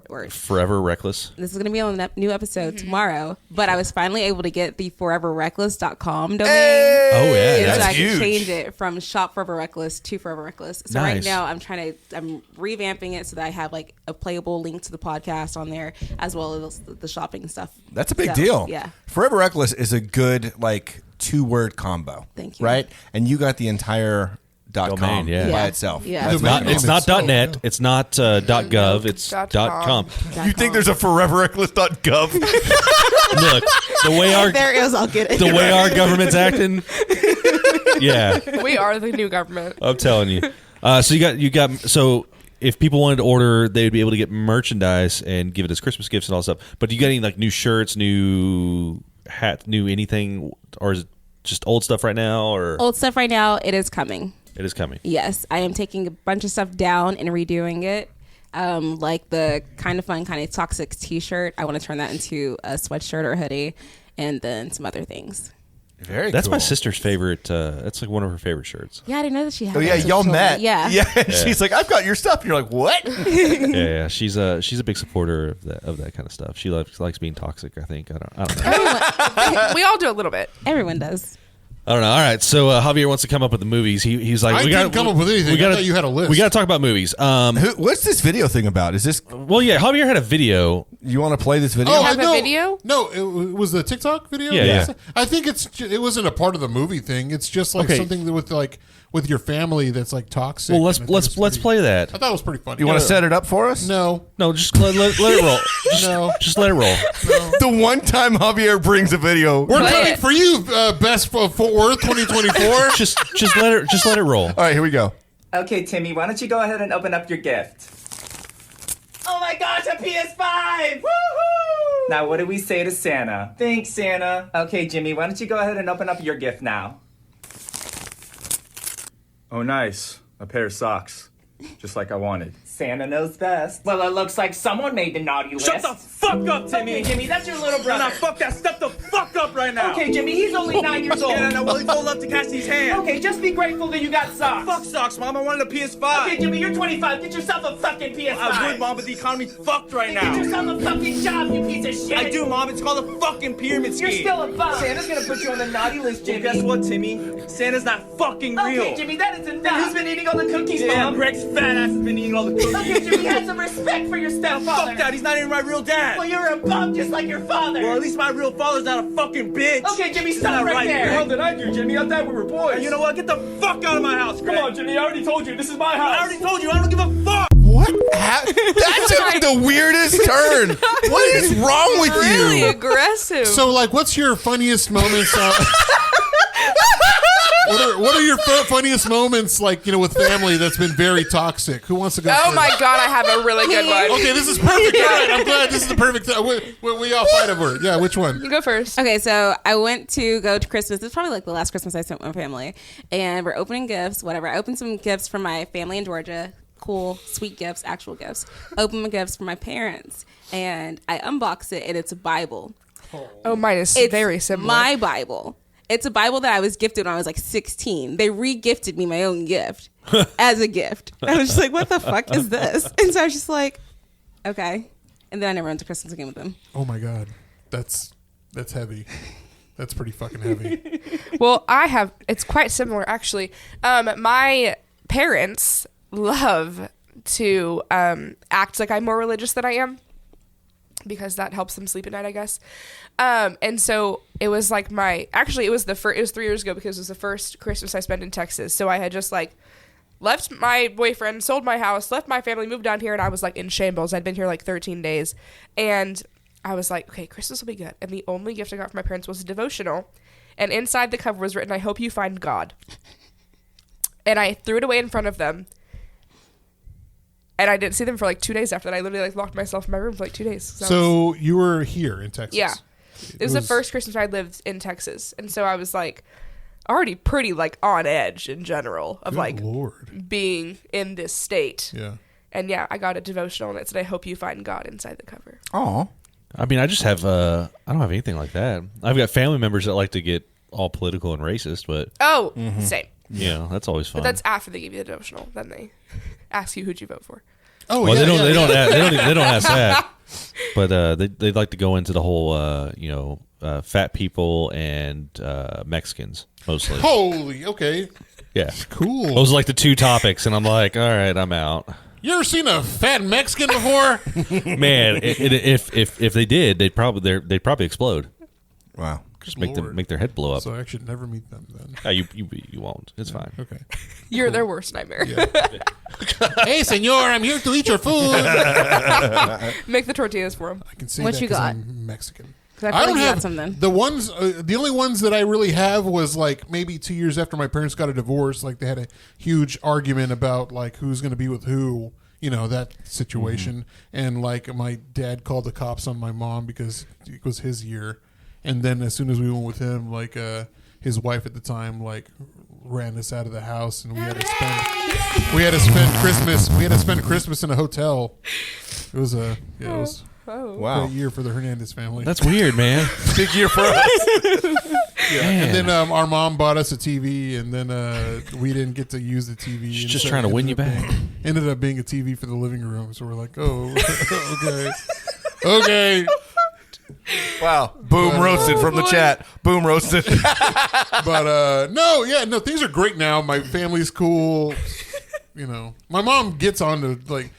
word. Forever Reckless. This is going to be on the new episode tomorrow, but I was finally able to get the foreverreckless.com domain. Oh yeah, And so That's I huge. can change it from Shop Forever Reckless to Forever Reckless. So Nice. right now I'm revamping it so that I have like a playable link to the podcast on there as well as the shopping stuff. That's a big So, deal. Yeah. Forever Reckless is a good, like, 2-word combo. Thank you. Right? And you got the entire Domain, .com yeah. by Yeah. itself. Yeah. That's Domain not, name It's not itself, .net. yeah. It's not .gov. It's .com. .com. you think there's a foreverreckless.gov? Look, the way our There it is. I'll get it. the way our government's acting. Yeah, We are the new government. I'm telling you. So you got so if people wanted to order, they would be able to get merchandise and give it as Christmas gifts and all that stuff. But do you got any like new shirts, new hat, new anything, or is it just old stuff right now? Or Old stuff right now. It is coming. it is coming. Yes, I am taking a bunch of stuff down and redoing it. Like the kind of fun, kind of toxic T-shirt. I want to turn that into a sweatshirt or hoodie, and then some other things. Very That's cool. my sister's favorite. That's like one of her favorite shirts. Yeah, I didn't know that she had. Oh, yeah, that y'all until met. Yeah. Yeah. She's like, I've got your stuff. And you're like, what? Yeah. She's a big supporter of that kind of stuff. She likes being toxic. I think. I don't know. We all do a little bit. Everyone does. I don't know. All right, so Javier wants to come up with the movies. He's like, I didn't come up with anything. I thought you had a list. We got to talk about movies. What's this video thing about? Is this, Well, yeah, Javier had a video. you want to play this video? have a video? No, it was the TikTok video. Yeah, yeah. I think it wasn't a part of the movie thing. It's just like Okay. something with your family that's like toxic. Well, let's and I think it's pretty- play that. I thought it was pretty funny. You want to set it up for us? No, No, just let it roll. Just, No. just let it roll. The one time Javier brings a video. we're Play coming it. for you, best Fort Worth 2024. just let it roll. All right, here we go. Okay, Timmy, why don't you go ahead and open up your gift? Oh my gosh, a PS5! Woohoo! Now, what do we say to Santa? Thanks, Santa. Okay, Jimmy, why don't you go ahead and open up your gift now? Oh, nice. A pair of socks. Just like I wanted. Santa knows best. Well, it looks like someone made the naughty list. Shut the fuck up, Timmy! Okay, Jimmy, that's your little brother. No, fuck that. Step the fuck up right now. Okay, Jimmy, he's only 9 years old. Yeah, well, he's old enough to catch these hands. Okay, just be grateful that you got socks. Fuck socks, Mom. I wanted a PS5. Okay, Jimmy, you're 25. Get yourself a fucking PS5. I would, Mom, but the economy's fucked right now. Get yourself a fucking job, you piece of shit. I do, Mom. It's called a fucking pyramid scheme. You're still a bum. Santa's gonna put you on the naughty list, Jimmy. Well, guess what, Timmy? Santa's not fucking real. Okay, Jimmy, that is enough. And who's been eating all the cookies, Mom? Greg's fat ass has been eating all the cookies. Okay, Jimmy, have some respect for your stepfather. Fuck that. He's not even my real dad. Well, you're a bum just like your father. Well, at least my real father's not a fucking bitch. Okay, Jimmy, stop right there. What the hell did I do, Jimmy? I thought we were boys. You know what? Get the fuck out of my house, Greg. Come on, Jimmy. I already told you. This is my house. I already told you. I don't give a fuck. What? That took the weirdest turn. What is wrong with Really you? aggressive. So, like, what's your funniest moments? What are your funniest moments, like, you know, with family that's been very toxic? Who wants to go Oh first? my God, I have a really good one. Okay, this is perfect. All right, I'm glad this is the perfect time. We all fight over it. Yeah, which one? You go first. Okay, so I went to go to Christmas. It's probably like the last Christmas I spent with my family. And we're opening gifts, whatever. I opened some gifts from my family in Georgia. Cool, sweet gifts, actual gifts. Opened my gifts for my parents. And I unbox it, and it's a Bible. Oh, mine is very similar. My Bible. It's a Bible that I was gifted when I was like 16. They re-gifted me my own gift as a gift. I was just like, what the fuck is this? And so I was just like, okay. And then I never went to Christmas again with them. Oh my God. That's heavy. That's pretty fucking heavy. Well, it's quite similar actually. My parents love to act like I'm more religious than I am, because that helps them sleep at night, I guess. And so it was like it was 3 years ago, because it was the first Christmas I spent in Texas. So I had just like left my boyfriend, sold my house, left my family, moved down here, and I was like in shambles. I'd been here like 13 days. And I was like, okay, Christmas will be good. And the only gift I got from my parents was a devotional. And inside the cover was written, "I hope you find God." And I threw it away in front of them. And I didn't see them for like 2 days after that. I literally like locked myself in my room for like 2 days. So you were here in Texas? Yeah. It was the first Christmas I lived in Texas. And so I was like already pretty like on edge in general of being in this state. Yeah. And yeah, I got a devotional and it said, "I hope you find God" inside the cover. Oh. I mean, I just have I don't have anything like that. I've got family members that like to get all political and racist, but Same. yeah, that's always fun. But that's after they give you the devotional. Then they ask you who'd you vote for. Oh, well, yeah, they don't ask that. But they like to go into the whole fat people and Mexicans mostly. Holy, okay. Yeah. Cool. Those are like the two topics, and I'm like, all right, I'm out. You ever seen a fat Mexican before? Man, if they did, they'd probably explode. Wow. Just make their head blow up. So I should never meet them then. You won't. It's fine. Okay. You're their worst nightmare. Yeah. Hey, senor, I'm here to eat your food. Make the tortillas for them. I can say What that you 'cause got? I'm Mexican. I don't have something. The ones. The only ones that I really have was like maybe 2 years after my parents got a divorce. Like they had a huge argument about like who's going to be with who. You know, that situation. And like my dad called the cops on my mom because it was his year. And then as soon as we went with him, like his wife at the time, like ran us out of the house, and we had to spend Christmas in a hotel. It was a Wow. great year for the Hernandez family. That's weird, man. Big year for us. Yeah. And then our mom bought us a TV, and then we didn't get to use the TV. She's and just so trying to it win you ended up back. Ended up being a TV for the living room, so we're like, oh, okay. Wow. Boom roasted from the chat. Boom roasted. But no, things are great now. My family's cool. You know, my mom gets on to like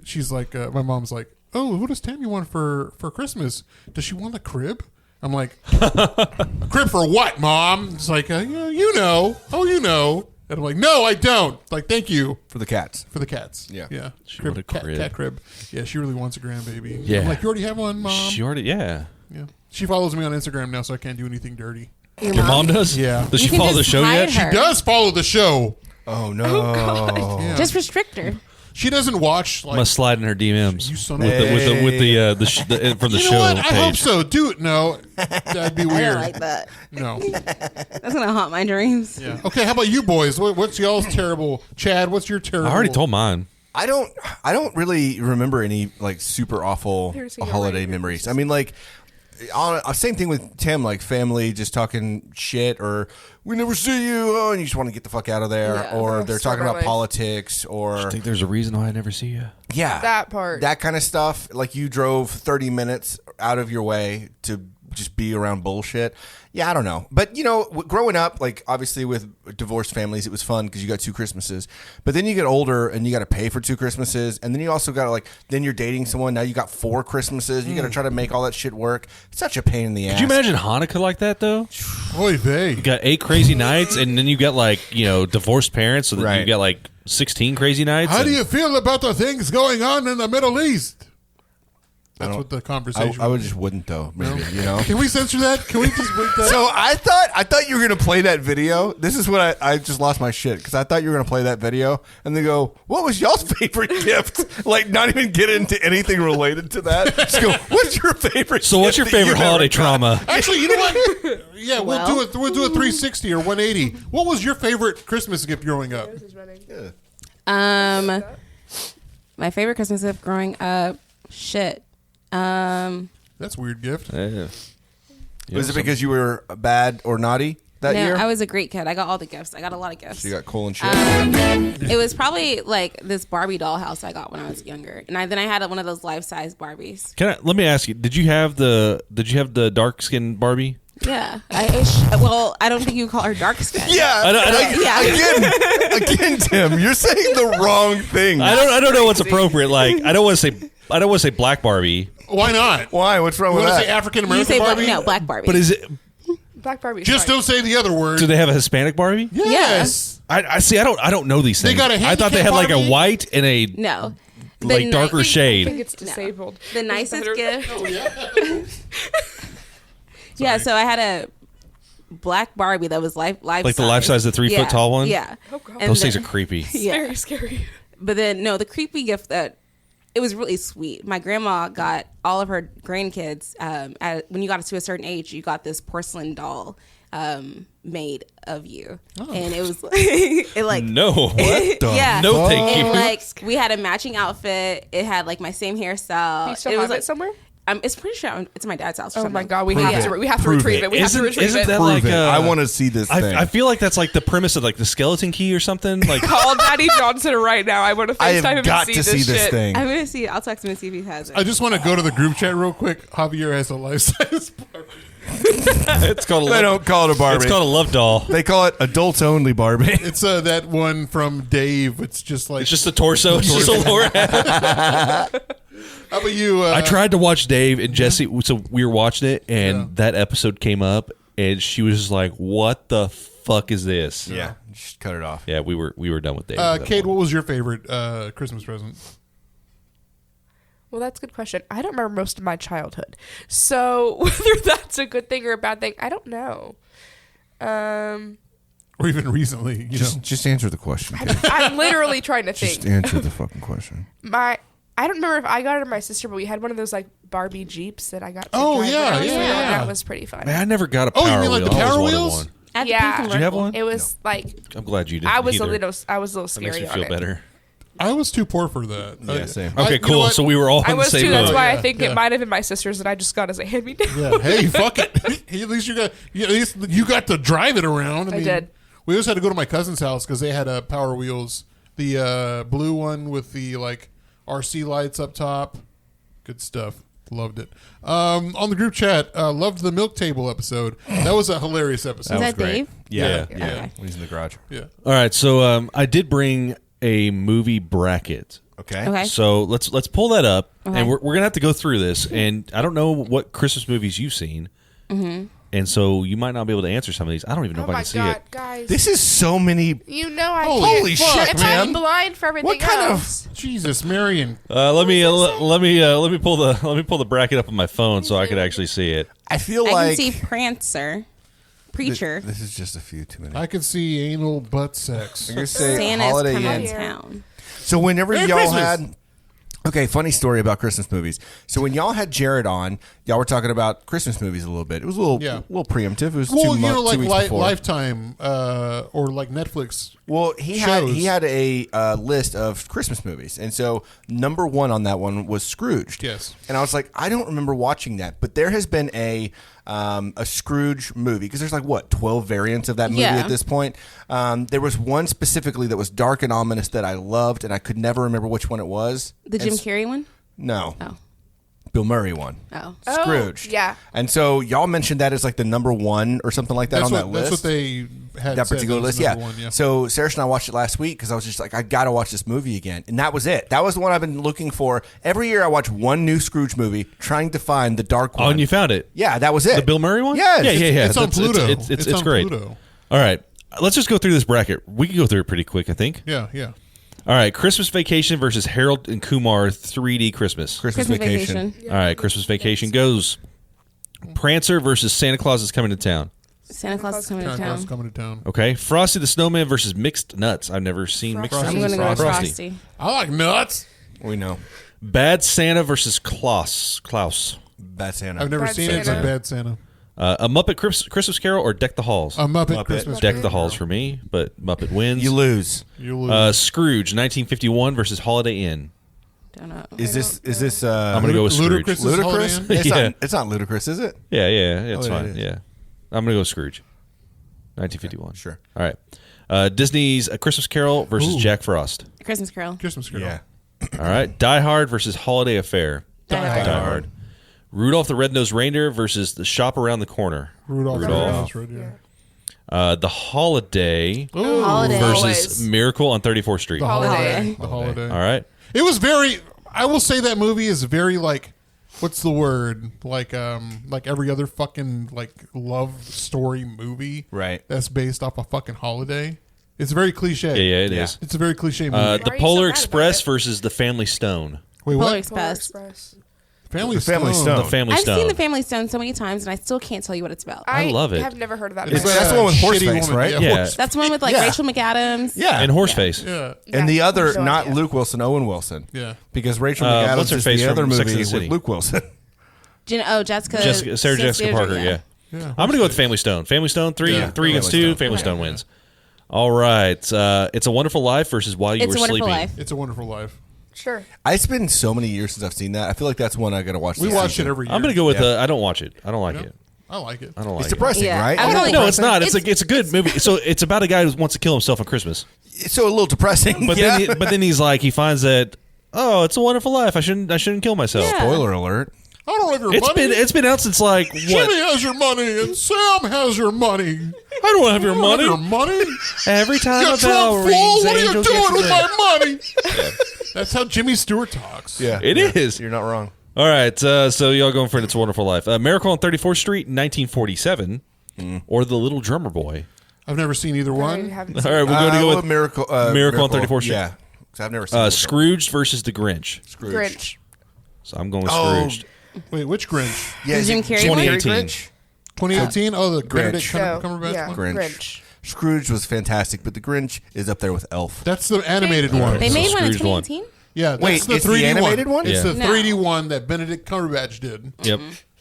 she's like, my mom's like, oh, what does Tammy want for Christmas? Does she want a crib? I'm like, a crib for what, Mom? It's like, you know. Oh, you know. And I'm like, no, I don't. Like, thank you. For the cats. For the cats. Yeah. Yeah. She wanted a crib. Cat crib. Yeah, she really wants a grandbaby. Yeah. I'm like, you already have one, Mom? She already, yeah. Yeah. She follows me on Instagram now, so I can't do anything dirty. Your mom does? Yeah. Does You she can follow the just show hide yet? her. She does follow the show. Oh, no. Yeah. Just restrict her. She doesn't watch like. Must slide in her DMs You son of with a- the from the You show know what? I page. hope so. Do it. No, that'd be I weird. don't like that. No. That's gonna haunt my dreams. Yeah. Okay. How about you boys? What's y'all's terrible? Chad, what's your terrible? I already told mine. I don't really remember any like super awful Here's your holiday right. memories. I mean, like, same thing with Tim, like family just talking shit, or we never see you, and you just want to get the fuck out of there, Yeah. or Oh, they're start talking my about life. politics, or I think there's a reason why I never see you. yeah, That part. that kind of stuff. Like you drove 30 minutes out of your way to just be around bullshit. Yeah, I don't know. But, you know, growing up, like, obviously with divorced families, it was fun because you got 2 Christmases. But then you get older and you got to pay for 2 Christmases. And then you also got to, like, then you're dating someone. Now you got 4 Christmases. You got to try to make all that shit work. It's such a pain in the ass. Could you imagine Hanukkah like that, though? Oy vey. You got 8 crazy nights, and then you got, like, you know, divorced parents, so then Right. you got, like, 16 crazy nights. How do and- you feel about the things going on in the Middle East? That's don't- what the conversation. I would just wouldn't, though, maybe, you know? Can we censor that? Can we just break that? So I thought you were gonna play that video. This is what I just lost my shit because I thought you were gonna play that video and they go, "What was y'all's favorite gift?" Like not even get into anything related to that. Just go, "What's your favorite?" So what's your gift that favorite you've holiday ever got?" trauma? Actually, you know what? Yeah, Well. we'll do a 360 or 180. What was your favorite Christmas gift growing up? My favorite Christmas gift growing up. Shit. That's a weird gift. Yeah. Was it because you were bad or naughty that No, year? I was a great kid. I got all the gifts. I got a lot of gifts. So you got cool and shit. It was probably like this Barbie doll house I got when I was younger, and then I had one of those life-size Barbies. Let me ask you, did you have the dark skinned Barbie? Yeah. I don't think you call her dark skin. yeah. Yeah. Again, Tim, you're saying the wrong thing. I don't know what's appropriate. Like I don't want to say black Barbie, Why not? Why? What's wrong You with want to that? say African You American say Barbie? black Barbie. but is it? Black Barbie. Just don't say the other word. Do they have a Hispanic Barbie? Yes. I see. I don't know these They things. got a I thought they handicap had like a Barbie? white and a No. like darker I shade. think it's disabled. The It's nicest better. gift. Yeah, so I had a black Barbie that was life Like the life size, the 3 foot tall one? Yeah. Oh, God. And Those things are then- creepy. Yeah. Very scary. But then, no, the creepy gift that it was really sweet. My grandma got all of her grandkids. When you got to a certain age, you got this porcelain doll made of you, and it was it like No, what the? yeah, No, thank and you. like we had a matching outfit. It had like my same hairstyle. Do you still it was have like it somewhere? It's pretty sure it's my dad's house. Or Oh something. my God, we Prove have it. to. We have to Prove retrieve it. it. We have to retrieve Isn't it. that Prove like it. I want to see this thing. I feel like that's like the premise of like the skeleton key or something. Like Call Daddy Johnson right now. I want to I FaceTime have him got and to see this shit. thing. I'm gonna see. I'll text him and see if he has it. I just want to go to the group chat real quick. Javier has a life-size Barbie. it's called a They love, don't call it a Barbie. it's called a love doll. They call it adults only Barbie. It's that one from Dave. It's just like. It's just the torso. It's just a lower half. How about you? I tried to watch Dave and Jesse, so we were watching it, and that episode came up, and she was just like, "What the fuck is this?" Yeah, just cut it off. Yeah, we were done with Dave. at that Kate, point. what was your favorite Christmas present? Well, that's a good question. I don't remember most of my childhood, so whether that's a good thing or a bad thing, I don't know. Or even recently, you know. Just answer the question. Kate. I'm literally trying to Just think. answer the fucking question. I don't remember if I got it or my sister, but we had one of those like Barbie Jeeps that I got. To Oh, drive yeah, when I was yeah, little, and yeah. that was pretty fun. Man, I never got a Oh, you power mean like wheel. the I always Power wanted Wheels? one. I had the Yeah. pink Did Did you have convertible. one? It was like I'm glad you didn't. I was either. a little That makes scary me on feel it. better. I was too poor for that. Yeah, same. Okay, you know cool. what? So we were all I on the was same too. That's boat. why Yeah, I think yeah. it might have been my sister's that I just got as a hand me down. Yeah. Hey, fuck it. At least you got to drive it around. I did. We always had to go to my cousin's house because they had Power Wheels, the blue one with the like RC lights up top. Good stuff. Loved it. On the group chat, loved the milk table episode. That was a hilarious episode. Is that Dave? Yeah, Yeah. yeah. Okay. When he's in the garage. Yeah. All right, so I did bring a movie bracket. Okay. Okay. So let's pull that up, Okay. and we're gonna have to go through this. And I don't know what Christmas movies you've seen, and so you might not be able to answer some of these. I don't even know Oh if I my can see God, it. guys! This is so many. You know I Holy can't. shit, If man. I'm blind for everything What kind else. Jesus, Marion. Let me pull the bracket up on my phone so I could actually see it. I feel I like can see Prancer, Preacher, This is just a few too many. I could see anal butt sex. I'm gonna say Santa's Holiday coming Inn. to town. So whenever Merry y'all Christmas. had... Okay, funny story about Christmas movies. So when y'all had Jared on, y'all were talking about Christmas movies a little bit. It was a little preemptive. It was Well, 2 months, 2 weeks before. Lifetime or like Netflix. Well, he had a list of Christmas movies, and so number 1 on that one was Scrooged. Yes. And I was like, I don't remember watching that, but there has been a Scrooge movie because there's 12 variants of that movie at this point. There was one specifically that was dark and ominous that I loved, and I could never remember which one it was. The Jim Carrey one? No. Oh. Bill Murray one. Oh. Scrooge. Yeah. And so y'all mentioned that as the number 1 or something like that on that list. That's what they had. That particular list, yeah. One, yeah. So Sarah and I watched it last week because I was just like, I got to watch this movie again. And that was it. That was the one I've been looking for. Every year I watch one new Scrooge movie trying to find the dark one. Oh, and you found it. Yeah, that was it. The Bill Murray one? Yes. Yeah. It's on Pluto. It's on great. Pluto. All right. Let's just go through this bracket. We can go through it pretty quick, I think. Yeah. All right. Christmas Vacation versus Harold and Kumar 3D Christmas. Christmas Vacation. All right. Christmas Vacation goes. Prancer versus Santa Claus is Coming to Town. Santa Claus is coming to Santa Claus town. coming to town. Okay. Frosty the Snowman versus Mixed Nuts. I've never seen Mixed Nuts. I'm going to go with Frosty. I like nuts. We know. Bad Santa versus Klaus. Bad Santa. I've never Bad seen it. It's a Santa. Bad Santa. A Muppet Christmas Carol or Deck the Halls? A Muppet, Muppet. Christmas. Deck the Halls for me, but Muppet wins. You lose. You lose. Scrooge, 1951 versus Holiday Inn. Don't know. Is this I'm going to go with Scrooge. Ludicrous is ludicrous? Holiday Inn? It's, Yeah. not, it's not ludicrous, is it? Yeah, it's Oh, it fine. is. Yeah. I'm going to go with Scrooge. 1951. Sure. All right. Disney's A Christmas Carol versus Ooh. Jack Frost. Christmas Carol. Christmas Carol. Yeah. All right. Die Hard versus Holiday Affair. Die Hard. Rudolph the Red-Nosed Reindeer versus The Shop Around the Corner. Rudolph. Right here. The Holiday Holiday. versus Always. Miracle on 34th Street. The All Holiday. The holiday. right. It was very. I will say that movie is very what's the word? Like every other fucking love story movie. Right. That's based off a fucking holiday. It's very cliche. Yeah, it Yeah. is. It's a very cliche movie. Why are The you so Polar mad about Express it? versus The Family Stone. Wait, Polar what? Express. Family The Family Stone. The Family I've Stone. seen The Family Stone so many times, and I still can't tell you what it's about. I love it. have never heard of that. It's movie. That's the one with shitty Horseface, woman, right? Yeah. Horse- That's the one with Yeah. Rachel McAdams. Yeah. And Horseface. Yeah. And the other, no not idea. Luke Wilson, Owen Wilson. Yeah. Because Rachel what's McAdams her is face the other from Sex and movie the City? with Luke Wilson. Jessica. Sarah Jessica Parker, yeah. I'm going to go with Family Stone. Family Stone, 3 Yeah. against Family 2. Stone. Family Stone wins. All right. It's a Wonderful Life versus While You It's Were a Wonderful Sleeping. Life. It's a Wonderful Life. Sure. It's been so many years since I've seen that. I feel like that's one I got to watch. We this watch season. it every year. I'm going to go with Yeah. I don't watch it. I don't like Yeah. it. I like it. I don't like It's it. depressing, Yeah. right? I don't No, it's not. It's It's- a good movie. So it's about a guy who wants to kill himself on Christmas. It's so a little depressing. But yeah. then he's like he finds that it's a wonderful life. I shouldn't kill myself. Yeah. Spoiler alert. I don't have your It's money. been out since what? Jimmy has your money and Sam has your money. I don't have your I don't have money. your money. Every time You a bell trunk rings, fool. What are you angel doing gets with in. my money? That's how Jimmy Stewart talks. Yeah. It is. You're not wrong. All right, so y'all going for It's a Wonderful Life. Miracle on 34th Street, 1947, or The Little Drummer Boy. I've never seen either I one. haven't All seen right, it. we're going to go well, with Miracle. Miracle on 34th Street. Yeah. 'Cause I've never seen Scrooged versus The Grinch. Scrooge. Grinch. So I'm going with Oh, Scrooged. Wait, which Grinch? Yeah, The Jim is it Carrey one? 2018. Grinch? 2018? Oh, the Grinch. Benedict No, Cumberbatch yeah, one? Grinch. Grinch. Scrooge was fantastic, but the Grinch is up there with Elf. That's the animated one. They So made one in Scrooge won. 2018. Yeah, that's Wait, the it's the 3D animated one? It's Yeah. the No. 3D one that Benedict Cumberbatch did. Yep.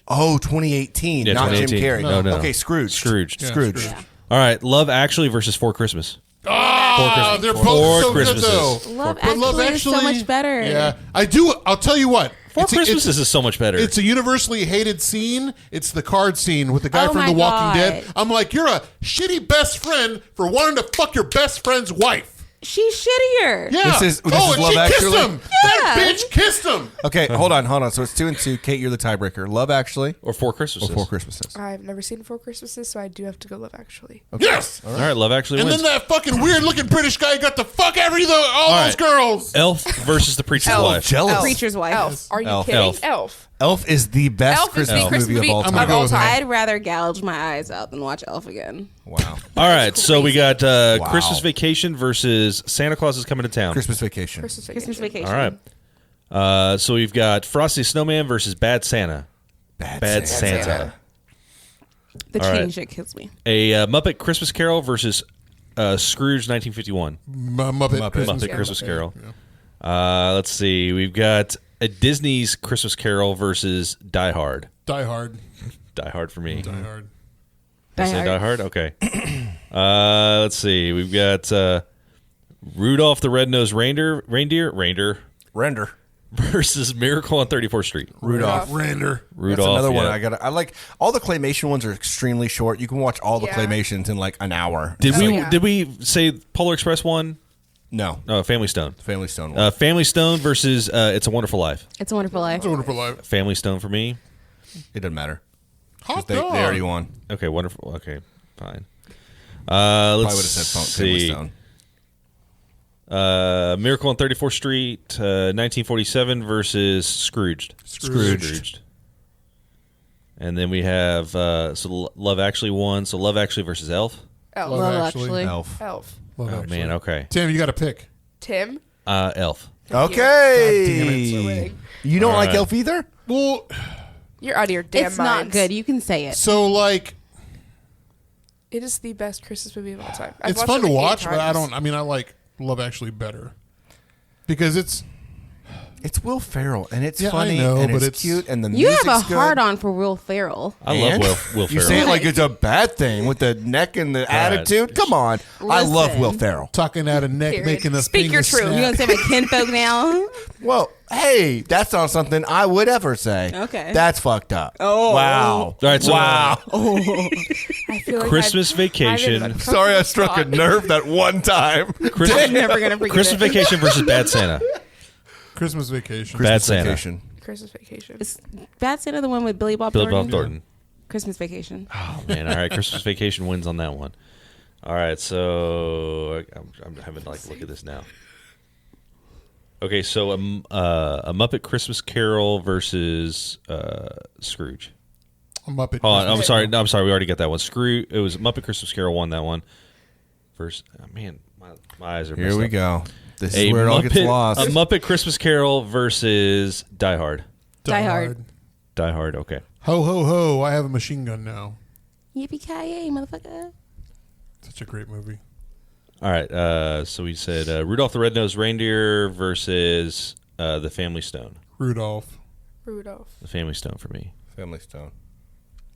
Oh, 2018, Yeah, not 2018. Jim Carrey. No. Okay, Scrooge. Scrooged. Yeah, Scrooge. Scrooge. All right, Love Actually versus Four Christmas. Ah, they're both Four so good Christmases. though. Love But Love Actually is so much better. Yeah, I do. I'll tell you what. Four It's a- Christmases is so much better. It's a universally hated scene. It's the card scene with the guy Oh from my The Walking God. Dead. I'm like, you're a shitty best friend for wanting to fuck your best friend's wife. She's shittier. Yeah. This is and Love she Actually? kissed him. That bitch kissed him. Okay, hold on. So it's 2-2. Kate, you're the tiebreaker. Love Actually or Four Christmases. or Four Christmases? I've never seen Four Christmases, so I do have to go Love Actually. Yes. All right, Love Actually And wins. then that fucking weird looking British guy got to fuck all All those right. girls. Elf versus The Preacher's Elf. Wife. Jealous. Preacher's Wife. Elf. Are you Elf. kidding? Elf. Elf. Elf is the best Elf is the Christmas Christmas movie of all movie time. of all time. I'd rather gouge my eyes out than watch Elf again. Wow. All right, so we got Wow. Christmas Vacation versus Santa Claus is Coming to Town. Christmas Vacation. Christmas Christmas Vacation. Vacation. All right. So we've got Frosty the Snowman versus Bad Santa. Bad Santa. The All cheating right. shit kills me. A Muppet Christmas Carol versus Scrooge 1951. Muppet Muppet Christmas Carol. Let's see. We've got a Disney's Christmas Carol versus Die Hard. Die Hard. Die Hard for me. Die Hard. I say Die Hard? Okay. Let's see. We've got Rudolph the Red-Nosed Reindeer Render. versus Miracle on 34th Street. Rudolph. Render. That's another one yeah. I like. All the claymation ones are extremely short. You can watch all the Yeah. claymations in like an hour. Did we say Polar Express won? No. No, Family Stone. Family Stone one. Family Stone versus It's a Wonderful Life. It's a Wonderful Life. It's a Wonderful Life. Family Stone for me. It doesn't matter. 'Cause Hot They dog. already won. Okay, wonderful. Okay, fine. Probably Let's would have said Family see. Stone. Miracle on 34th Street, 1947 versus Scrooged. Scrooged. And then we have so Love Actually won. So Love Actually versus Elf. Elf. Love Love Actually. Actually. Elf. Elf. Love Oh Actually. man, okay. Tim, you got to pick. Tim. Elf. Okay. We're winning. You don't All like right. Elf either? Well, You're out of your damn It's not minds. good. You can say it. so like, It is the best Christmas movie of all time. I've it's watched fun it to like 8 watch, but I times. don't. I mean, I like Love Actually better because it's. It's Will Ferrell, and it's Yeah, I funny, know, and but it's it's- cute, and the You music's have a good. hard on for Will Ferrell. I love And Will You Ferrell. say it like it's a bad thing with the neck and the attitude. Come on, I love Listen. Will Ferrell. Tucking out a neck, Period. making the Speak your finger truth. You snap. gonna say my kinfolk now? Well, hey, that's not something I would ever say. Okay. That's fucked up. Oh, wow. All right, so Wow. I feel like Christmas I've- Vacation. I've been Sorry, I struck a uncomfortable nerve that one time. Christmas, Never gonna forget Christmas it. Vacation versus Bad Santa. Christmas Vacation. Bad Santa. Vacation. Christmas Vacation. Is Bad Santa the one with Billy Bob Billy Thornton? Bob Thornton. Christmas Vacation. Oh man! All right, Christmas Vacation wins on that one. All right, so I'm having to like look at this now. Okay, so a Muppet Christmas Carol versus Scrooge. A Muppet. Hold on, I'm Christmas. sorry. No, I'm sorry. We already got that one. Scrooge. It was Muppet Christmas Carol won that one. Versus man, my eyes are. Here messed we up. go. This A is where it all gets Muppet, lost. a Muppet Christmas Carol versus Die Hard. Die Hard. Die Hard. Okay. Ho ho ho! I have a machine gun now. Yippee-ki-yay, motherfucker. Such a great movie. All right. So we said Rudolph the Red-Nosed Reindeer versus the Family Stone. Rudolph. Rudolph. The Family Stone for me. Family Stone.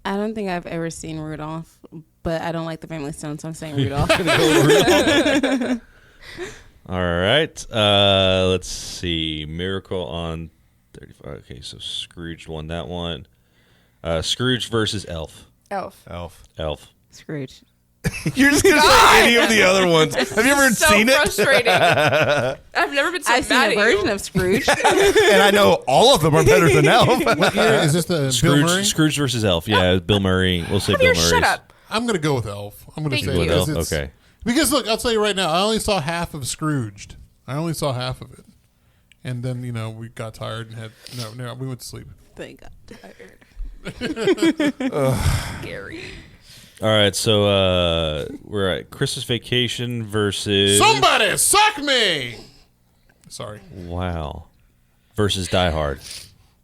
I don't think I've ever seen Rudolph, but I don't like the Family Stone, so I'm saying Rudolph. All right. Let's see. Miracle on 35. Okay, so Scrooge won that one. Scrooge versus Elf. Elf. Elf. Scrooge. You're just gonna say any of the other ones. Have you ever So seen it? frustrating. I've never been so I've seen mad a at version you. of Scrooge. And I know all of them are better than Elf. What year is this? The Bill Murray? Scrooge versus Elf. Yeah, Bill Murray. We'll say Come Bill here, Murray. shut up. I'm gonna go with Elf. I'm gonna Thank say you. it With because Elf? it's Okay. because look, I'll tell you right now. I only saw half of Scrooged. I only saw half of it, and then we got tired and had no. We went to sleep. Thank God. Gary. All right, so we're at Christmas Vacation versus Somebody suck me. Sorry. Wow versus Die Hard.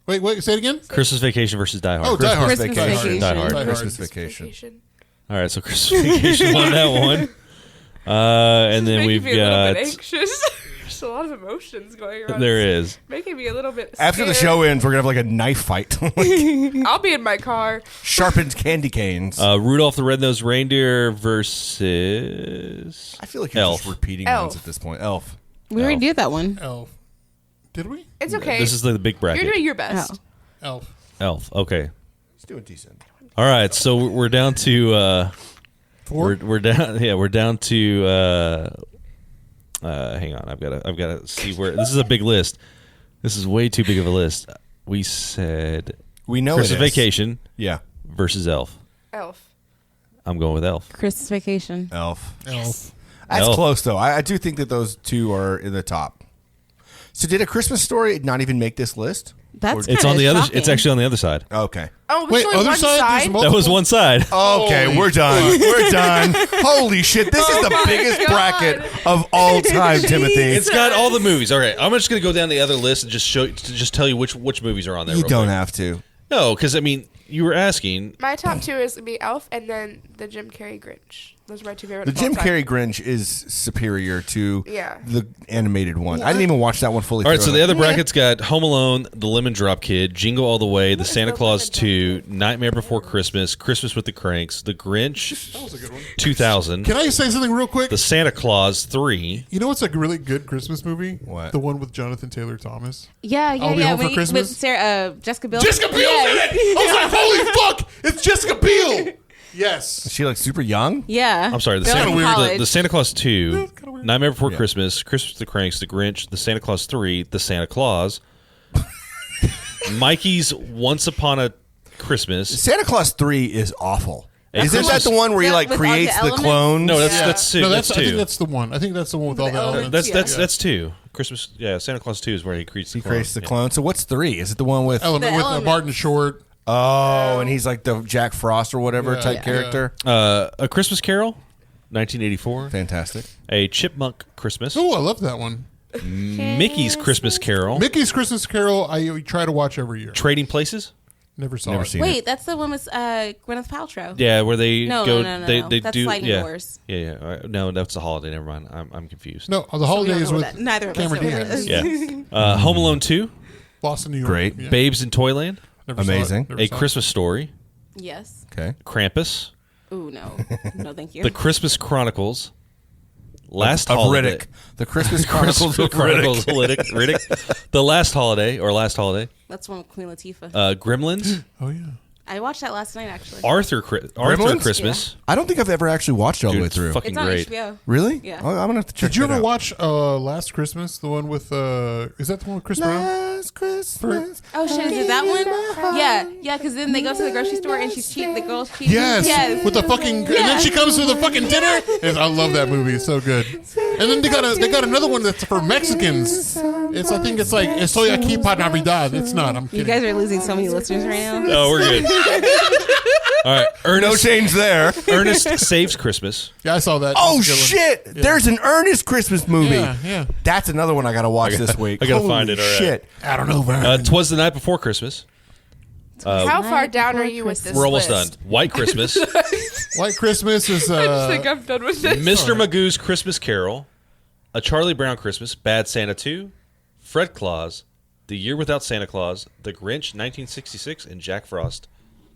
Wait. Say it again. Christmas Vacation versus Die Hard. Oh, Die Hard. Christmas Vacation. Die Hard. Die Hard. Christmas Vacation. All right, so Christmas Vacation won that one. And then Making we've me a little got bit anxious. There's a lot of emotions going around. there is Making me a little bit After the scared. show ends, we're gonna have like a knife fight. I'll be in my car. Sharpened candy canes. Rudolph the Red-Nosed Reindeer versus I feel like you're Elf. just repeating Elf. ones at this point. Elf. We already did that one. Elf. Did we? It's okay. This is the big bracket. You're doing your best. Oh. Elf. Elf. Okay. He's doing decent. All right, so we're down to 4. we're down. Yeah, we're down to. Hang on, I've got to see where this is a big list. This is way too big of a list. We said We know Christmas it is. Vacation Yeah. versus Elf. Elf. I'm going with Elf. Christmas Vacation. Elf. Elf. That's Elf. close though. I do think that those two are in the top. So did A Christmas Story not even make this list? That's It's kinda on the other. shocking. It's actually on the other side. Okay. Oh, Wait, it's only other one side? There's side. multiple- That was one side. Okay, Holy we're done. We're done. Holy shit. This is the my biggest God. bracket of all time, Timothy. It's got all the movies. All right, I'm just gonna go down the other list and just tell you which movies are on there. You real don't quick. have to. No, because I mean, you were asking. My top two is gonna be Elf and then the Jim Carrey Grinch. Those are my two favorite. The of all Jim time. Carrey Grinch is superior to Yeah. the animated one. I didn't even watch that one fully. All right, so through. the other brackets got Home Alone, The Lemon Drop Kid, Jingle All the Way, The Santa the Claus Lemon 2, Nightmare Before Christmas, Christmas with the Cranks, The Grinch That was a good one. 2000, Can I say something real quick? The Santa Claus 3. You know what's a really good Christmas movie? What? The one with Jonathan Taylor Thomas. Yeah, I'll Be Home for With Christmas? Sarah, Jessica Biel. Jessica Biel's in it! I was like, holy fuck! It's Jessica Biel! Yes. Is she like super young? Yeah. I'm sorry, the They're Santa, in weird. college. the Santa Claus 2, kinda weird. Nightmare Before Christmas, Christmas with the Cranks, The Grinch, The Santa Claus 3, The Santa Claus, Mikey's Once Upon a Christmas. Santa Claus 3 is awful. Isn't that Christmas- the one where he Yeah, like with all the creates the elements? clones? No, that's Yeah. that's No, that's I think two. that's the one. I think that's the one with all the elements. elements. That's 2. Christmas, yeah. Santa Claus 2 is where he creates the he clone. creates the Yeah. clone. So what's 3? Is it the one with Element The with elements. Martin Short. oh, and he's like the Jack Frost or whatever Yeah. type Yeah. character? A Christmas Carol, 1984. Fantastic. A Chipmunk Christmas. Oh, I love that one. Mickey's Christmas Carol. Mickey's Christmas Carol. I try to watch every year. Trading Places. Never saw Never it. seen it. Wait, that's the one with Gwyneth Paltrow. Yeah, where they No, go. no. They That's do. Sliding Yeah. Doors. Yeah. No, that's a holiday. Never mind. I'm confused. No, the We don't holidays know with that. Neither of us Cameron know what it Diaz. is. Yeah. Home Alone 2. Lost in New York. Great. Yeah. Babes in Toyland. Never saw it. Amazing. Never A saw it. Christmas Story. Yes. Okay. Krampus. Ooh, no. No, thank you. The Christmas Chronicles. Last Of Holiday. Riddick. The Christmas Chronicles of Chronicles Riddick. of Riddick. The Last Holiday. That's one with Queen Latifah. Gremlins. Oh yeah. I watched that last night, actually. Arthur Gremlins? Christmas. I don't think I've ever actually watched it all the Dude, way it's through. fucking It's on great. HBO. Really? Yeah. Oh, I'm gonna have to check. Did you that ever out. watch Last Christmas? The one with is that the one with Chris Brown? Last Christmas? Oh, shit, is it that one? Yeah, because then they go to the grocery store and she's cheap. The girl's cheap. Yes. With the fucking and then she comes to the fucking dinner. And I love that movie. It's so good. And then they got another one that's for Mexicans. I think it's like Estoy aquí para Navidad. It's not. I'm You kidding. guys are losing so many listeners right now. Oh, we're good. All right. No Ernest, change there. Ernest Saves Christmas. Yeah, I saw that. Oh That's a good one. shit! There's an Ernest Christmas movie. Yeah. That's another one I gotta watch this week. I gotta Holy find it, all right. Shit! I don't know, man. 'Twas the Night Before Christmas. How far Night down are Before you with this? We're almost list? done. White Christmas. White Christmas is I think I'm done with this. Mr. Magoo's Christmas Carol. A Charlie Brown Christmas. Bad Santa 2. Fred Claus. The Year Without Santa Claus. The Grinch 1966. And Jack Frost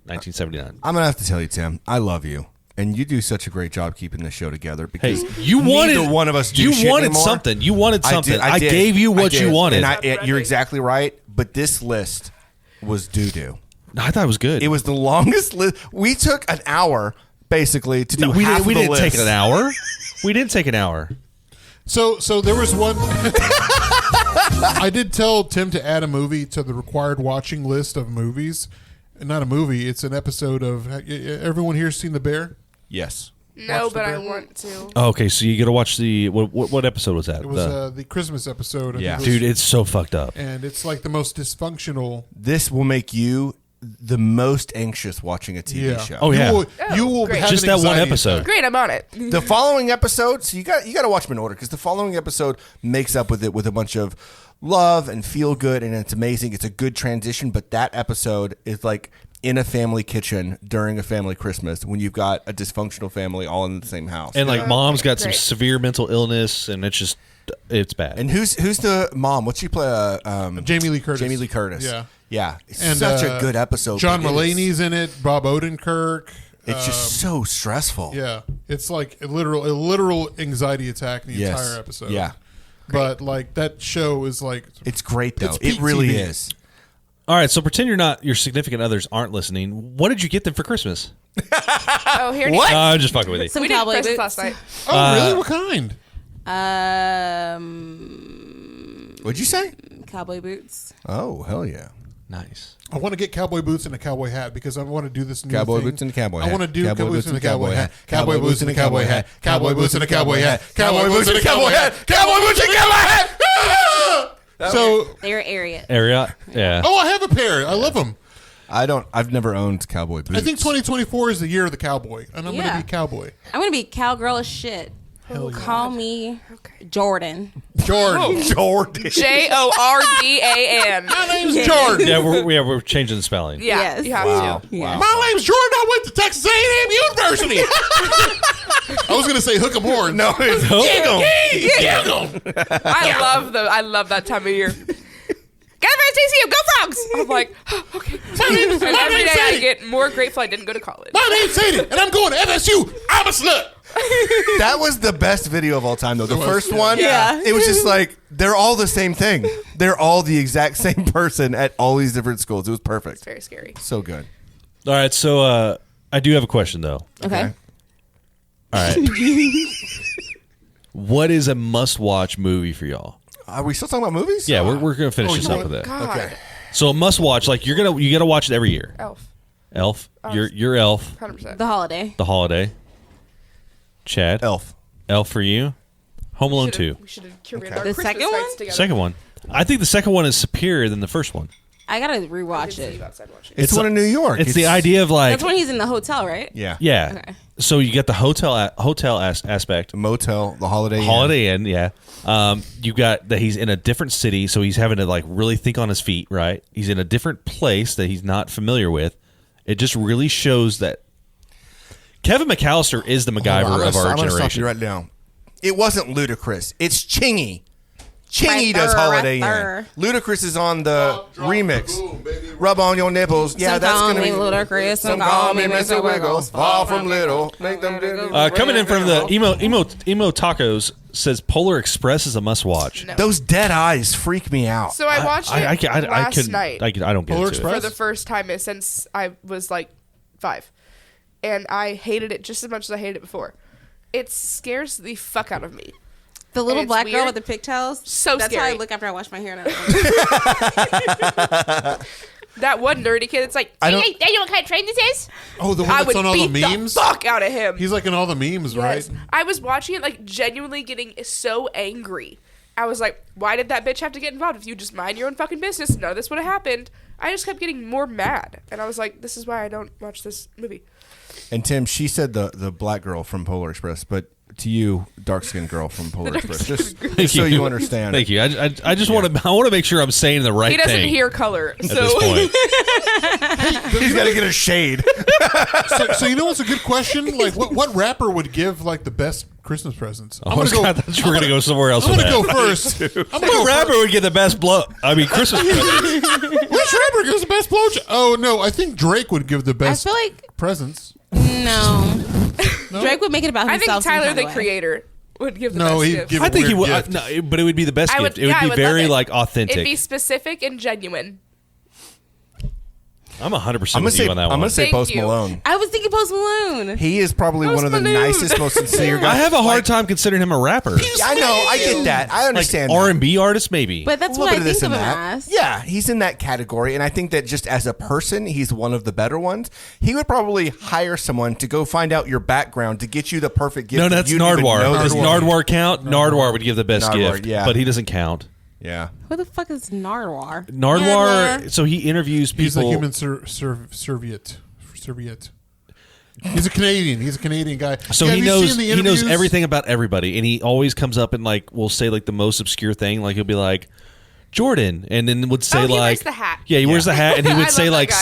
1979. I'm gonna have to tell you, Tim. I love you, and you do such a great job keeping the show together. Hey, Because you wanted neither one of us. Do You shit wanted anymore. something. You wanted something. I did. gave you I what you did. wanted. And you're exactly right. But this list was doo doo. I thought it was good. It was the longest list. We took an hour basically to do we half didn't, we of the didn't list. take an hour. We didn't take an hour. So there was one. I did tell Tim to add a movie to the required watching list of movies. Not a movie. It's an episode of. Everyone here seen The Bear? Yes. No, Watch the but I bear. want to. Oh, okay, so you got to watch the what episode was that? It was the Christmas episode. I Yeah. think it was- Dude, it's so fucked up. and it's like the most dysfunctional. This will make you the most anxious watching a TV Yeah. show. Oh, yeah. You will great. have Just an that one anxiety episode. attack. Great, I'm on it. The following episode, so you got to watch them in order because the following episode makes up with it with a bunch of love and feel good, and it's amazing. It's a good transition, but that episode is like in a family kitchen during a family Christmas when you've got a dysfunctional family all in the same house. And like mom's got some Great. severe mental illness, and it's bad. And who's the mom? What's she play? Jamie Lee Curtis. Jamie Lee Curtis. Yeah. It's And such a good episode. John but it is- Mulaney's in it. Bob Odenkirk. It's just so stressful. Yeah, it's like a literal anxiety attack in the Yes. entire episode. Yeah. But like that show is like It's great though. It's It peak really TV. is. All right, so pretend your significant others aren't listening. What did you get them for Christmas? Oh, here. What? I'm just fucking with you. Some We did cowboy Christmas boots. last night. oh really? What kind? What'd you say? Cowboy boots. Oh, hell yeah. Nice. I want to get cowboy boots and a cowboy hat because I want to do this new Cowboy thing. boots and a cowboy I hat. want to do Cowboy cowboy boots and a cowboy hat. Cowboy Cowboy boots and a cowboy hat. Cowboy boots and a cowboy hat. Cowboy boots and a cowboy hat. Cowboy boots and a cowboy hat. So, They're Ariat. Area, yeah. oh, I have a pair. I love them. I've never owned cowboy boots. I think 2024 is the year of the cowboy, and I'm going to Yeah. be cowboy. I'm gonna be cowgirl as shit. Hell yeah. Call me Okay. Jourdyne. Jordan. Jordan. Jordan. My name's Jordan. Yeah, we're changing the spelling. Yeah, Yes. you have Wow. to. Yeah. My name's Jordan. I went to Texas A&M University. I was gonna say hook 'em horns. No, it's I love that time of year. Get up TCU, go Frogs! I'm like, okay. And every day I get more grateful I didn't go to college. My name's Sadie, and I'm going to FSU. I'm a slut. That was the best video of all time, though. The first one, Yeah. it was just like, they're all the same thing. They're all the exact same person at all these different schools. It was perfect. It's very scary. So good. All right, so I do have a question though. Okay. All right. What is a must-watch movie for y'all? Are we still talking about movies? Yeah, we're gonna finish this up with it. God. Okay. So a must-watch, like you gotta watch it every year. Elf. Elf, your Elf, 100%. The holiday. The Holiday. Chad, Elf. Elf for you. Home Alone 2. We should have curated Okay. our The Christmas second nights one? together. Second one. I think the second one is superior than the first one. I gotta I did rewatch see it. you outside watching. It's one in New York. It's the idea of like That's when he's in the hotel, right? Yeah. yeah. Okay. So you get the hotel aspect. The motel, the Holiday Inn. Holiday Inn, yeah. You got that he's in a different city, so he's having to like really think on his feet, right? He's in a different place that he's not familiar with. It just really shows that Kevin McAllister is the MacGyver of our I'm gonna stop generation. you right now. It wasn't Ludacris. It's Chingy. Chingy Right does there, Holiday right Inn. there. Ludacris is on the Drop remix. the boom, baby. Rub on your nipples. Yeah, Some that's call gonna me be Ludacris, Some call me Mr. Wiggles. Fall from little. Make them do. Coming in from the emo tacos says Polar Express is a must watch. No. Those dead eyes freak me out. So I watched it last couldn't- night I don't get Polar into Express? it. for the first time since I was like 5. And I hated it just as much as I hated it before. It scares the fuck out of me. The little It's black girl weird. with the pigtails. So That's how I scary. look after I wash my hair. That one nerdy kid, it's like, I don't- you know what kind of train this is? Oh, the one I that's would on all the beat memes? the fuck out of him. He's like in all the memes, Yes. right? I was watching it, like, genuinely getting so angry. I was like, why did that bitch have to get involved? If you just mind your own fucking business, none of this would have happened. I just kept getting more mad. And I was like, this is why I don't watch this movie. And Tim, she said the black girl from Polar Express, but to you, dark skinned girl from Polar Express. Just so you understand. Thank you. I just want to make sure I'm saying the right He doesn't thing hear color. at So this point. He's got to get a shade. So you know what's a good question? Like, what rapper would give like the best Christmas presents? I thought you were gonna go somewhere else. I'm with gonna that. go first. I'm gonna What go rapper would get the best Christmas present? Which rapper gives the best blowjob? Oh no, I think Drake would give the I best feel like presents. no. Drake would make it about I think himself. some Tyler, kind the of way. creator, would give the No, best he'd gift. give I think he weird would. gift. No, but it would be the best I gift. would- It would yeah, I be would love very it. like authentic. It'd be specific and genuine. I'm 100% I'm with gonna you say on that I'm one. gonna say Thank Post you. Malone. I was thinking Post Malone. He is probably one of the Malone. nicest, most sincere guys. I have a hard time considering him a rapper. Yeah, I know. I get that. I Like understand. that. R&B artist, maybe. But that's A what little I bit of this think of and him that. as. Yeah, he's in that category, and I think that just as a person, he's one of the better ones. He would probably hire someone to go find out your background to get you the perfect gift. no, that that's you didn't even know Nardwar. that Does he- Nardwar count? Nardwar would give the best Nardwar, gift, yeah. but he doesn't count. Yeah. Who the fuck is Nardwar? Nardwar. So he interviews people. He's a human Serviette. He's a Canadian. He's a Canadian guy. So Yeah, he have you knows seen the he knows interviews? everything about everybody, and he always comes up and like will say like the most obscure thing. Like he'll be like Jordan, and then would say Oh, he like wears the hat. Yeah, he wears the hat, and he I would love say that like guy.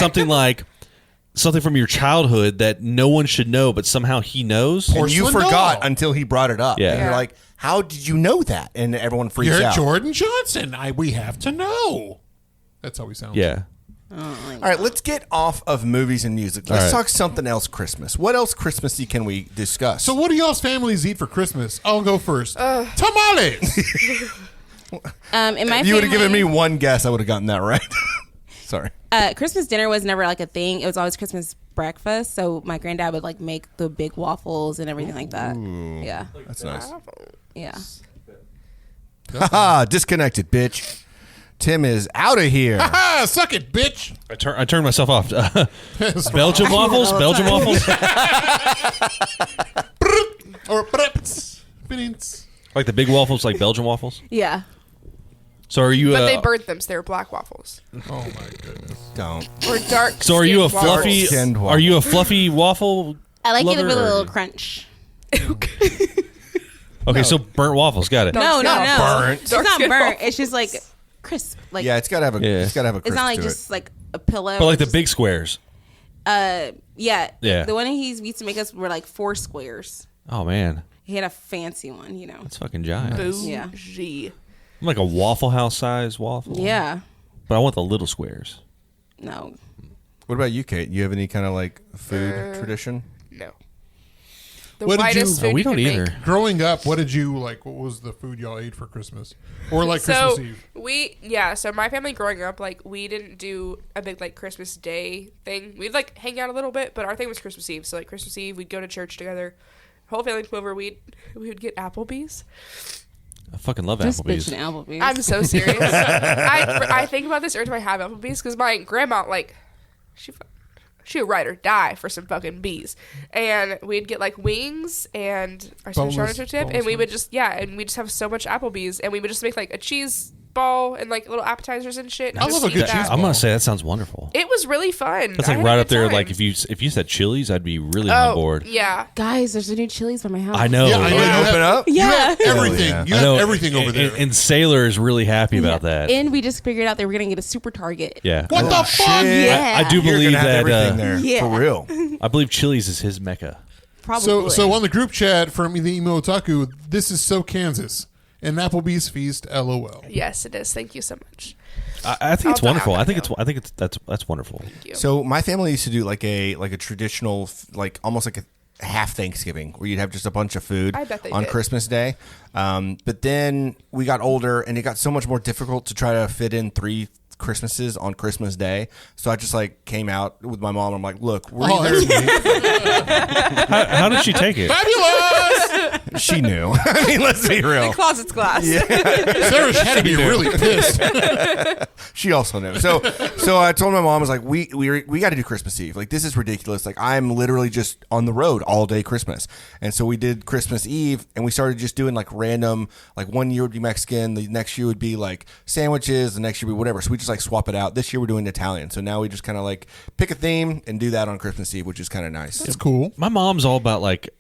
something from your childhood that no one should know, but somehow he knows. And you Porcelain forgot doll. until he brought it up. Yeah. And you're Yeah. like, how did you know that? And everyone freaks You're out. Jordan Johnson. We have to know. That's how he sounds. Yeah. All right, let's get off of movies and music. Let's All right. talk something else Christmas. What else Christmassy can we discuss? So what do y'all's families eat for Christmas? I'll go first. Tamales. In my if you would have given me family, one guess, I would have gotten that right. Sorry. Christmas dinner was never like a thing. It was always Christmas breakfast. So my granddad would like make the big waffles and everything like that. Yeah, That's nice. yeah. Haha, disconnected, bitch. Tim is out of here. Ah, suck it, bitch. I turned myself off. Belgian waffles. Belgian waffles. Or Beans. Like the big waffles, like Belgian waffles. Yeah. So are you? But they burnt them, so they were black waffles. Oh my goodness. Don't. Or dark. So are you a skinned fluffy? waffles. Skinned waffle. Are you a fluffy waffle? I like it lover, with a or- little crunch. Okay, so burnt waffles. Got it. No. burnt. It's not burnt. It's just like crisp. Like Yeah, it's got to have a. Yeah. It's got to have a. it's Crisp not like to just it. like a pillow. But like the It's big squares. just- yeah. Yeah. The one he used to make us were like 4 squares. Oh man, He had a fancy one, you know. that's fucking giant. Yeah. Bougie. I'm like a Waffle House size waffle. Yeah. But I want the little squares. No. What about you, Kate? You have any kind of like food tradition? No. The What did you- whitest Oh, food we you don't could make. either. Growing up, what did you like? What was the food y'all ate for Christmas, or like So Christmas Eve? so my family growing up, like we didn't do a big like Christmas Day thing. We'd like hang out a little bit, but our thing was Christmas Eve. So like Christmas Eve, we'd go to church together. Whole family come over. We would get Applebee's. I fucking love Just Applebee's. bitching Applebee's. I'm so serious. I think about this every time I have Applebee's because my grandma like she would ride or die for some fucking bees, and we'd get like wings and our Spanish Boneless- artichoke tip, and we would just and we just have so much Applebee's, and we would just make like a cheese ball and like little appetizers and shit. And I just love a eat good that. cheese I'm ball. gonna say that sounds wonderful. It was really fun. That's I like had a right good up there. time. Like if you said Chili's, I'd be really on board. Yeah. Guys, there's a new Chili's by my house. I know. Yeah, I know. Will it You open have- up? You have everything. yeah. You I have know. everything over there. And Sailor is really happy about that. And we just figured out they were going to get a super Target. Yeah. what the fuck? shit. Yeah. I do You're believe gonna have that. everything there Yeah. for real. I believe Chili's is his mecca. Probably. So on the group chat from the Emo Otaku, this is so Kansas. And Applebee's feast, LOL. Yes, it is. Thank you so much. I think it's I'll wonderful. have I that think it's that's wonderful. Thank you. So my family used to do like a traditional like almost like a half Thanksgiving where you'd have just a bunch of food I bet they on did. Christmas Day. But then we got older and it got so much more difficult to try to fit in 3 Christmases on Christmas Day. So I just like came out with my mom. I'm like, look, we're Oh, either that's neat. How did she take it? Fabulous! she knew. I mean, let's be real. Closet's glass. Sarah had to be really pissed. She also knew. So I told my mom, I was like, we got to do Christmas Eve. Like, this is ridiculous. Like, I'm literally just on the road all day Christmas. And so we did Christmas Eve, and we started just doing like random, like one year would be Mexican, the next year would be like sandwiches, the next year would be whatever. So we just like swap it out. This year we're doing Italian. So now we just kind of like pick a theme and do that on Christmas Eve, which is kind of nice. It's cool. My mom's all about like,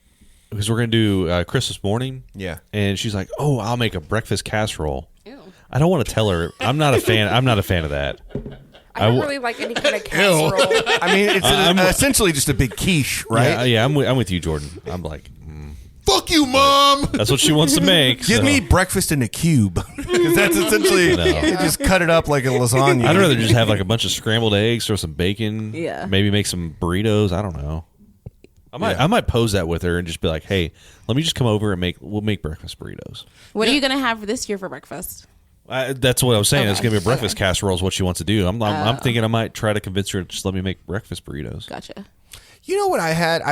because we're gonna do Christmas morning. Yeah. And she's like, "Oh, I'll make a breakfast casserole." Ew. I don't want to tell her. I'm not a fan. I'm not a fan of that. I don't really like any kind of Ew. casserole. I mean, it's essentially just a big quiche, right? Yeah, I'm with you, Jordan. I'm like, Fuck you, Mom! that's what she wants to make. Give so. me breakfast in a cube because that's essentially you just cut it up like a lasagna. I'd rather just have like a bunch of scrambled eggs, throw some bacon. Yeah. Maybe make some burritos. I don't know. I might pose that with her and just be like, "Hey, let me just come over and we'll make breakfast burritos." What are you going to have for this year for breakfast? That's what I was saying. Okay. It's gonna be a breakfast casserole is what she wants to do. I'm thinking I might try to convince her to just let me make breakfast burritos. Gotcha. You know what I had?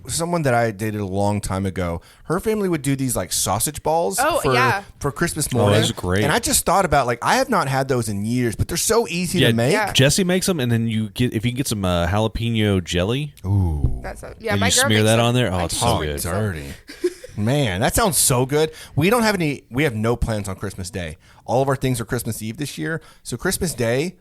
Someone that I dated a long time ago. Her family would do these like sausage balls for Christmas morning. those are great. And I just thought about like I have not had those in years, but they're so easy to make. Yeah. Jesse makes them, and then if you can get some jalapeno jelly, That's a, yeah. and My you girl smear makes that them. on there. Oh, I it's can't so wait good. to tell. Dirty. Man, that sounds so good. We have no plans on Christmas Day. All of our things are Christmas Eve this year. So Christmas Day,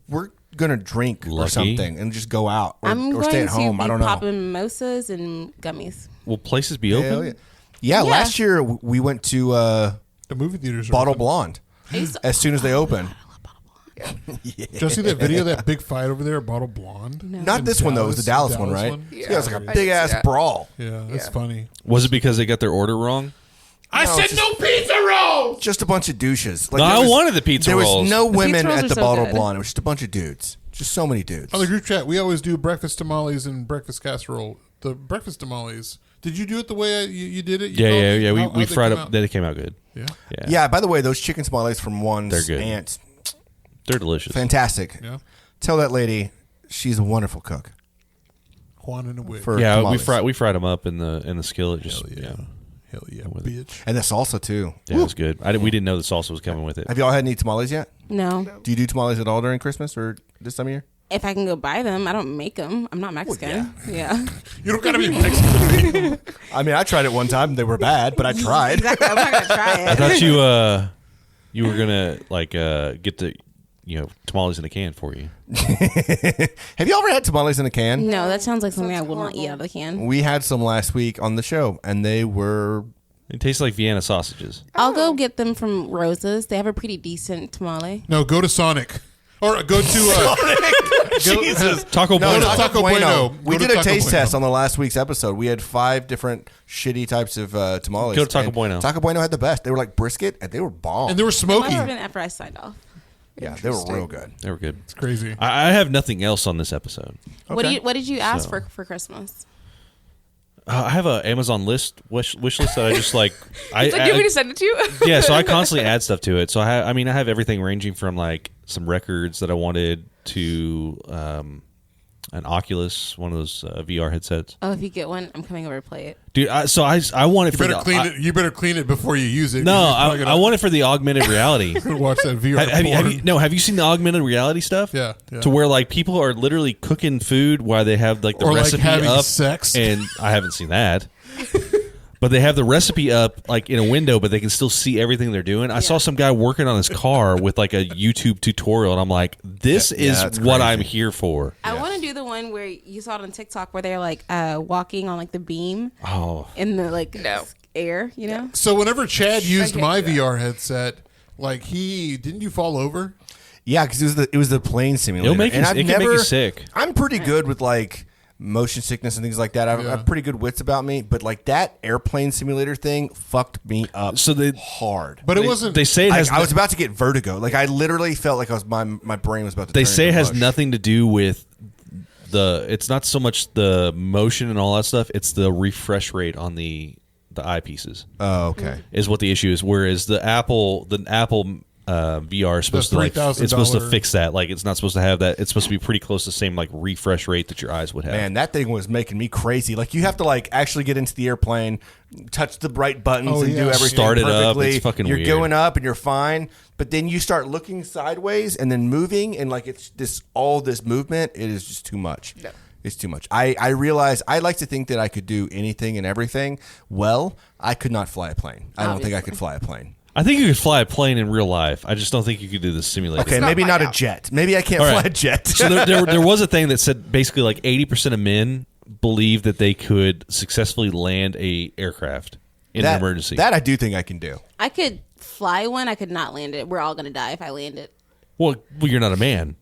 we're gonna drink or Lucky. something and just go out I'm or going stay at to home. be I don't know. popping mimosas and gummies. Will places be open? Hell yeah. Yeah, last year we went to The movie theaters are Bottle open. Blonde used to- as soon as they open. Did you see that video, that big fight over there at Bottle Blonde? Not In this one though. It was the Dallas one, right? one? Yeah, it was like a I big did see ass that. brawl. Yeah, that's Yeah. funny. Was it because they got their order wrong? I No, said just- no pizza rolls! Just a bunch of douches. Like, No, there I was- wanted the pizza There rolls. was no women rolls at are the so Bottle good. Blonde. It was just a bunch of dudes. Just so many dudes. On the group chat, we always do breakfast tamales and breakfast casserole. The breakfast tamales. Did you do it the way you did it? You Yeah. told me? We How'd they fried come up. out? They came out good. Yeah. Yeah. By the way, those chicken tamales from One's They're good. aunt, They're delicious. fantastic. Yeah. Tell that lady she's a wonderful cook. Juan in a wig. For Yeah, tamales. we fried them up in the skillet. Just Hell yeah. Hell yeah, with it. bitch. And the salsa too. Yeah, it was good. We didn't know the salsa was coming with it. Have y'all had any tamales yet? No. Do you do tamales at all during Christmas or this time of year? If I can go buy them, I don't make them. I'm not Mexican. Yeah. You don't gotta be Mexican. I mean, I tried it one time. They were bad, but I tried. Exactly. I'm not going to try I it. thought you were gonna like get the tamales in a can for you. Have you ever had tamales in a can? No, that sounds like something I will not eat out of the can. We had some last week on the show, and they were It tastes like Vienna sausages. I'll go get them from Rosa's. They have a pretty decent tamale. No, go to Sonic. Or go to Jesus. Taco No, Bueno. Taco Taco Bueno. Bueno. We Go to did a Taco taste Bueno. test on the last week's episode. We had 5 different shitty types of tamales. Go to Taco and Bueno. Taco Bueno had the best. They were like brisket, and they were bomb. and they were Must smoky. have been after I signed off. Yeah, they were real good. They were good. It's crazy. I have nothing else on this episode. What did you ask So- for Christmas? I have an Amazon wish list that I just like. It's like, do you want me to send it to you? Yeah, so I constantly add stuff to it. So I have everything ranging from like some records that I wanted to an Oculus, one of those VR headsets. Oh, if you get one, I'm coming over to play it. Dude, I want it You for better clean it. You better clean it before you use it. No, You're probably I gonna want it for the augmented reality. watch that VR. Have you seen the augmented reality stuff? Yeah. To where like people are literally cooking food while they have like the Or, like, recipe having up, sex. and I haven't seen that. But they have the recipe up like in a window, but they can still see everything they're doing. I saw some guy working on his car with like a YouTube tutorial, and I'm like, this is that's what crazy. I'm here for. I want to do the one where you saw it on TikTok where they're like walking on like the beam Oh, in the like No. air, you know? So whenever Chad used can't my do that. VR headset, like didn't you fall over? Yeah, because it was the plane simulator. It'll make you- and I've it can make you sick. I'm pretty good with like motion sickness and things like that. I have pretty good wits about me, but like that airplane simulator thing fucked me up hard. But it wasn't. They say it has. I was about to get vertigo. Like I literally felt like my brain was about to. They turn say it into has mush. nothing to do with it's not so much the motion and all that stuff. It's the refresh rate on the eyepieces Oh, okay. is what the issue is. Whereas the Apple VR is supposed to like $3,000 it's supposed to fix that. Like it's not supposed to have that. It's supposed to be pretty close to the same like refresh rate that your eyes would have. Man, that thing was making me crazy. Like you have to like actually get into the airplane, touch the right buttons, Oh, and yeah. do everything Start it up. perfectly. It's fucking You're weird. going up and you're fine, but then you start looking sideways and then moving, and like it's all this movement. It is just too much. No. It's too much. I realize I like to think that I could do anything and everything. Well, I could not fly a plane. I don't think I could fly a plane. I think you could fly a plane in real life. I just don't think you could do the simulator. Okay, not maybe my not a out. jet. Maybe I can't All fly right. a jet. So there was a thing that said basically like 80% of men believe that they could successfully land a aircraft in an emergency. That I do think I can do. I could fly one. I could not land it. We're all going to die if I land it. well, you're not a man.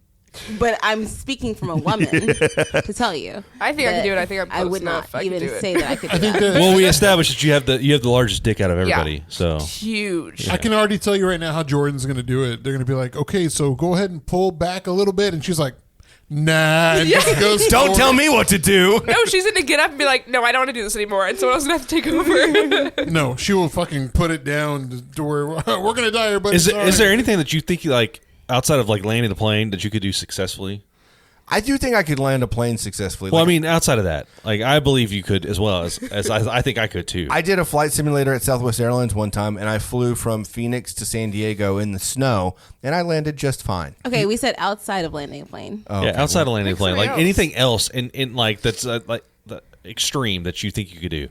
But I'm speaking from a woman to tell you. I think I can do it. I think I'm I close would enough. not I can even do it. say that I could do think that. that- Well, we established that you have the largest dick out of everybody. So Huge. I can already tell you right now how Jordan's going to do it. They're going to be like, okay, so go ahead and pull back a little bit. And she's like, nah. And just goes Don't forward. tell me what to do. No, she's gonna get up and be like, "No, I don't want to do this anymore," and someone else is gonna have to take over. No, she will fucking put it down to where we're going to die here. But is there anything that you think like outside of like landing the plane that you could do successfully? I do think I could land a plane successfully. Well, Like, I mean, outside of that, like I believe you could as well as I think I could too. I did a flight simulator at Southwest Airlines one time, and I flew from Phoenix to San Diego in the snow, and I landed just fine. Okay, we said outside of landing a plane. Oh, yeah, okay, outside well, of landing a plane, something like else. anything else in like that's like the extreme that you think you could do.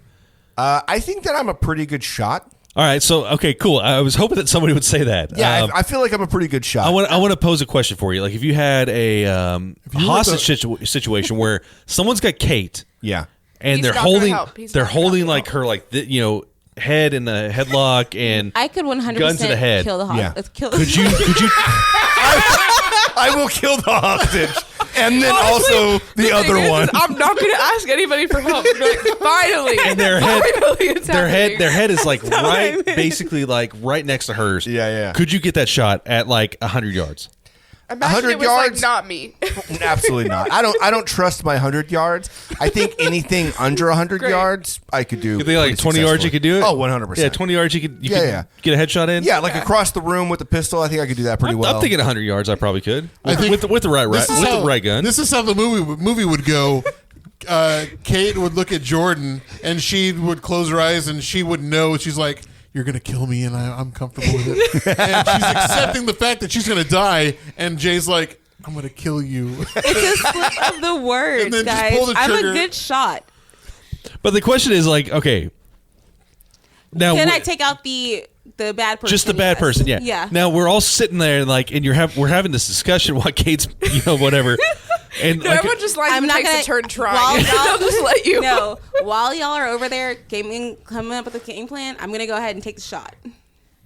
I think that I'm a pretty good shot. All right, so okay, cool. I was hoping that somebody would say that. Yeah, I feel like I'm a pretty good shot. I want to pose a question for you. Like, if you had a hostage situation where someone's got Kate, yeah. and He's they're not gonna holding help. He's they're not gonna holding help. like her like head in the headlock and I could 100% Gun to the head. kill the Yeah. hostage. Kill could you I will kill the hostage, and then Honestly, also the thing other is, one. I'm not gonna ask anybody for help. Be like, finally, and their head finally, it's happening. their head is like right basically like right next to hers. Yeah. Could you get that shot at like 100 yards? Imagine 100 it was yards? like not me. Absolutely not. I don't trust my 100 yards. I think anything under 100 Great. yards, I could do. You think like pretty 20 yards you successfully. could do it? Oh, 100%. Yeah, 20 yards you could Yeah. get a headshot in? Yeah, like across the room with the pistol, I think I could do that pretty well. I'm thinking 100 yards I probably could. I think with the right this is with how- the right gun. This is how the movie would go. Kate would look at Jordan, and she would close her eyes, and she would know. She's like, "You're gonna kill me," and I'm comfortable with it. And she's accepting the fact that she's gonna die. And Jay's like, "I'm gonna kill you." It's a slip of the words, And then just guys. pull the I'm a trigger. good shot. But the question is like, okay. Now Can I take out the bad person? just the bad Yes. person, yeah. Yeah. Now we're all sitting there like and we're having this discussion while Kate's whatever. And No, everyone just lines I'm and not takes gonna a turn trying. while They'll just let you. No, while y'all are over there coming up with a game plan, I'm gonna go ahead and take the shot.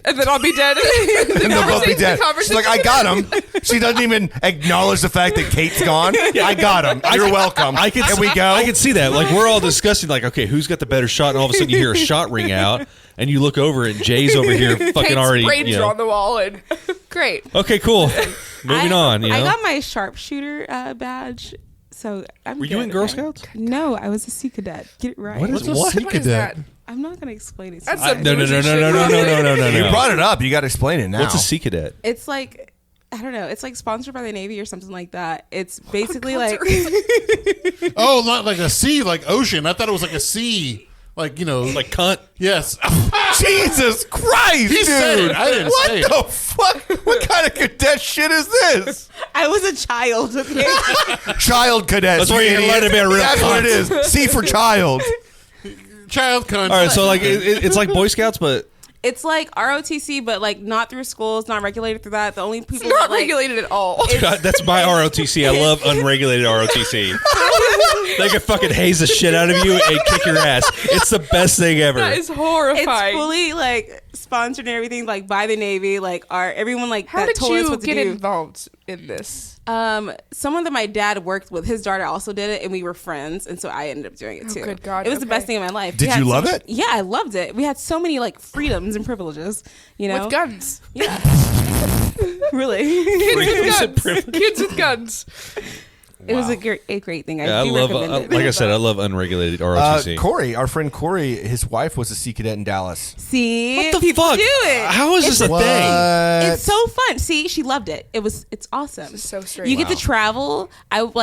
And then I'll be dead. And they'll both be dead. She's like, I got him. She doesn't even acknowledge the fact that Kate's gone. I got him. You're welcome. Here we go. I can see that. Like we're all discussing, like, okay, who's got the better shot? And all of a sudden, you hear a shot ring out, and you look over, and Jay's over here, fucking Kate's already. brains You are know. on the wall, and great. Okay, cool. Moving on. You know. I got my sharpshooter badge, so I'm. Were you good, in Girl okay? Scouts? No, I was a Sea Cadet. Get it right. What is What's a what? sea What is cadet? that? I'm not gonna explain it. That's to you. some No. You brought it up. You got to explain it now. What's a Sea Cadet? It's like. I don't know. It's like sponsored by the Navy or something like that. It's basically like Oh, not like a sea, like ocean. I thought it was like a sea, like Like cunt. Yes. Jesus Christ, He dude. said it. I didn't what say the it. fuck? What kind of cadet shit is this? I was a child. Okay? Child cadet. That's where you you're idiot. let it be a real That's what it cunt. is. C for child. Child cunt. All right, so like it's like Boy Scouts, but It's like ROTC, but like not through schools, not regulated through that. The only people Not that, like, regulated at all. God, that's my ROTC. I love unregulated ROTC. They can fucking haze the shit out of you and kick your ass. It's the best thing ever. That is It's horrifying. fully like sponsored and everything, like by the Navy. Like everyone like How that did told us you what to get do. involved in this? Someone that my dad worked with, his daughter also did it, and we were friends, and so I ended up doing it too. good God, It was the okay. best thing in my life. Did We had you so love much- it? Yeah, I loved it. We had so many like freedoms and privileges. You know, With guns. Yeah, really. Kids with guns. Kids with guns. It was a great thing. Yeah, I do love. recommend it. Like I said, I love unregulated ROTC. Corey, our friend Corey, his wife was a sea cadet in Dallas. See, What the people fuck? do it. How is this a What? thing? It's so fun. See, she loved it. It's awesome. This is so strange. You get to Wow. travel.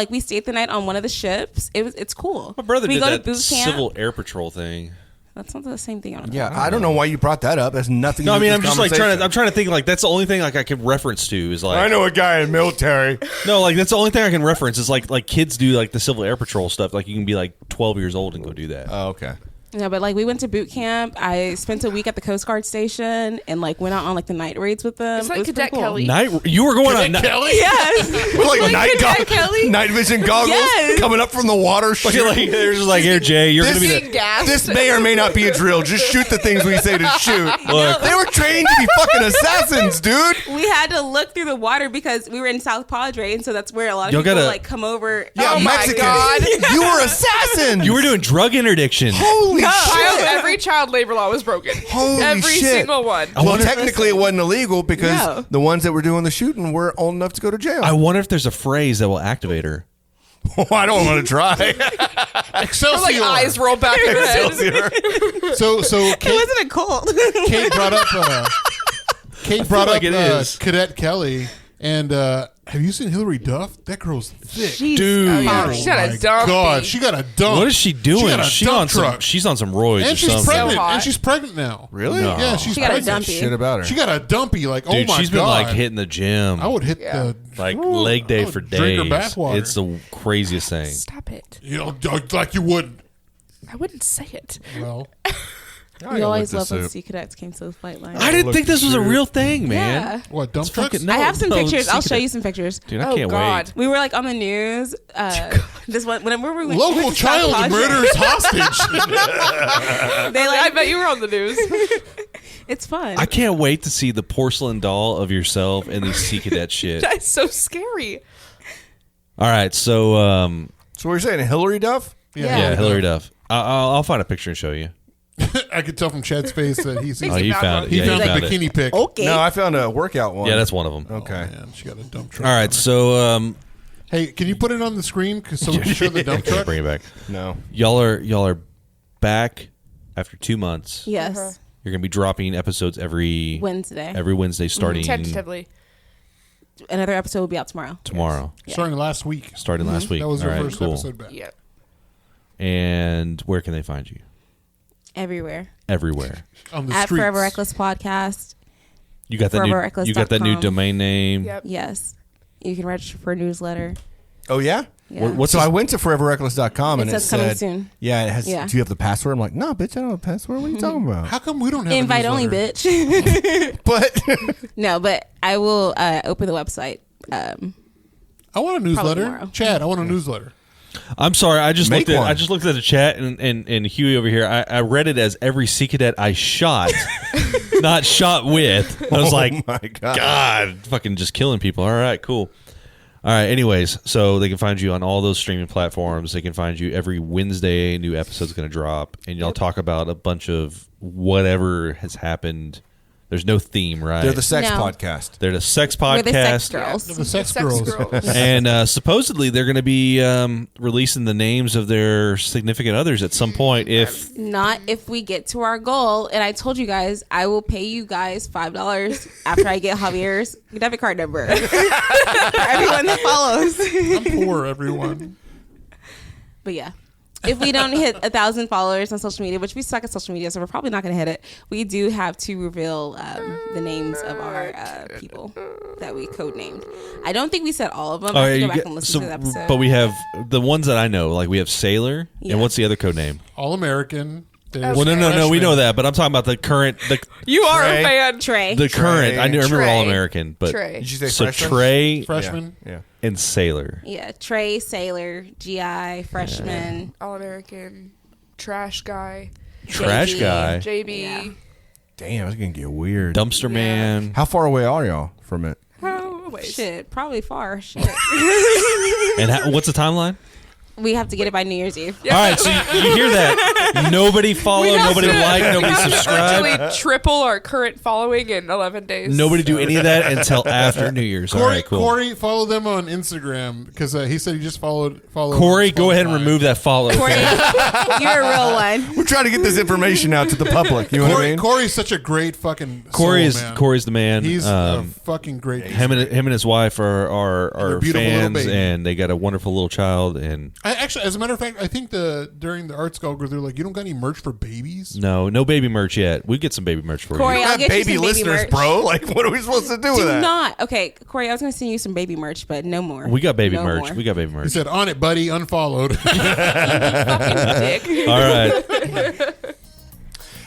We stayed the night on one of the ships. It's cool. My brother we did go that to boot camp. Civil Air Patrol thing. That's not the same thing. Yeah, I don't know why you brought that up. That's nothing. No, to I do mean, with I'm this just like trying to. conversation. I'm trying to think like that's the only thing like I can reference to is like I know a guy in the military. no, like that's the only thing I can reference is like kids do like the Civil Air Patrol stuff. Like you can be like 12 years old and go do that. Oh, okay. Yeah, but like we went to boot camp. I spent a week at the Coast Guard station and like went out on like the night raids with them. It's like It was Cadet pretty cool. Kelly. Night, you were going on night. Kelly? Yes. With like night Cadet Kelly? night vision goggles Yes. coming up from the water. Like, shooting. they're just like, here, Jay, you're This- gonna be Being the. gassed. This may or may not be a drill. Just shoot the things we say to shoot. Look, They were trained to be fucking assassins, dude. We had to look through the water because we were in South Padre, and so that's where a lot of Y'all people gotta- like come over. Yeah, Oh my Mexicans. God. You were assassins. you were doing drug interdiction. Holy Child, shit. every child labor law was broken. Holy every shit. single one. Well, technically it wasn't illegal because No. the ones that were doing the shooting were old enough to go to jail. I wonder if there's a phrase that will activate her. I don't want to try. Excelsior. Her, like eyes roll back in her head. So It Kate, wasn't a cold. Kate brought up. Kate brought like up it is. Cadet Kelly, and have you seen Hillary Duff? That girl's thick. She's- Dude. Oh, she got a my dumpy. God, she got a dump. What is she doing? She got a She's dump on some. truck. She's on some roids and or she's something. pregnant. So hot. And she's pregnant now. Really? No. Yeah, she's She got a pregnant. dumpy. Shit about her. She got a dumpy. Like, Dude, oh my she's God. been like hitting the gym. I would hit Yeah. the like leg day I would for drink her days. bathwater. It's the craziest thing. Stop it. Like you wouldn't. I wouldn't say it. Well, We always love when Sea Cadets came to the flight line. I didn't think this was a real thing, man. Yeah. what dump It's trucks? fucking- I have some no, pictures. I'll Sea show you Cadet. some pictures. Dude, I Oh, can't God. wait. We were like on the news. This one, whenever we went Local to South child Padre, murders hostage. They I like bet you were on the news. it's fun. I can't wait to see the porcelain doll of yourself and these Sea Cadet shit. That's so scary. All right, so So what you're saying, Hillary Duff? yeah, Hillary Duff. I'll find a picture and show you. I could tell from Chad's face that he's Oh, you found it. he Yeah, found you the found it. bikini pic. okay. No, I found a workout one. Yeah, that's one of them. Okay. Man, she got a dump truck. All right, so Hey, can you put it on the screen so we can show the dump truck? bring it back. No. Y'all are back after 2 months. Yes. You're gonna be dropping episodes every Wednesday. starting Tentatively. Another episode will be out tomorrow. tomorrow. Starting last week. Starting last week. That was All our right, first cool. episode back. Yep. And where can they find you? Everywhere. Everywhere. On the At streets. Forever Reckless Podcast. You got that new. ForeverReckless.com. You got that new domain name. Yep. Yes. You can register for a newsletter. Oh, yeah? Yeah. What's So this- I went to foreverreckless.com and It it says coming said, soon. yeah, it has, Yeah. do you have the password? I'm like, no, bitch, I don't have a password. What are you talking about? How come we don't have Invite a only, newsletter? bitch. But No, but I will open the website I want a newsletter. tomorrow. Chad, I want a newsletter. I'm sorry. I just Make looked at one. I just looked at the chat and Huey over here. I read it as every sea cadet I shot, not shot with. I was like, my God. God, fucking just killing people. All right, cool. All right. Anyways, so they can find you on all those streaming platforms. They can find you every Wednesday. A new episode's going to drop, and y'all talk about a bunch of whatever has happened. There's no theme, right? They're the sex No. podcast. They're the sex podcast. We're the sex girls. The sex girls. And supposedly they're going to be releasing the names of their significant others at some point. If Not if we get to our goal. And I told you guys, I will pay you guys $5 after I get Javier's debit card number. For everyone that follows. I'm poor, everyone. But yeah. If we don't hit 1,000 followers on social media, which we suck at social media, so we're probably not going to hit it, we do have to reveal the names of our people that we codenamed. I don't think we said all of them. I have to go back and listen to the episode. but we have the ones that I know. Like we have Sailor, Yeah. and what's the other code name? All American. There's Well, no, we freshman. know that, but I'm talking about the current, You are Trey. a fan. Trey. the current. I remember Trey. All American, but Trey. Did you say so freshman? Trey Freshman. Yeah. and Sailor. Yeah, Trey, Sailor, GI, freshman, All American. Trash guy. Trash JB. guy, JB. Yeah. Damn, it's going to get weird. dumpster man, How far away are y'all from it? Oh, wait. Shit, probably far. Shit. and what's the timeline? We have to get it by New Year's Eve. All right, so you hear that? Nobody followed, nobody liked, nobody subscribed. Actually, triple our current following in 11 days. Nobody do any of that until after New Year's. All right, cool. Corey, follow them on Instagram because he said he just followed. Corey, go ahead and remove that follow. Corey, you're a real one. We're trying to get this information out to the public. You know what I mean? Corey's such a great fucking. Corey's soul, man. Corey's the man. He's a fucking great. him and his wife are they're beautiful little fans, baby. and they got a wonderful little child. And Actually, as a matter of fact, I think during the art school, they're like, you don't got any merch for babies? no baby merch yet. We get some baby merch for Corey, you. I'll Have get baby you some listeners, merch. bro. Like, what are we supposed to do with Do that? not. Okay, Corey, I was going to send you some baby merch, but no more. We got baby No merch. more. We got baby He merch. said, on it, buddy, unfollowed. Dick. All right.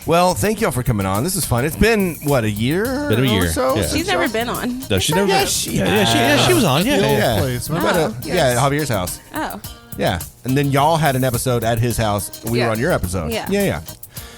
Well, thank y'all for coming on. This is fun. It's been, what, a year? Been a year, Or so? yeah. since She's never y'all- been on. No, she never. Yeah, she she was on. Yeah, the old yeah. place. We Remember? met yeah, at Javier's house. Oh. Yeah. And then y'all had an episode at his house. We were Yeah. on your episode. Yeah. Yeah.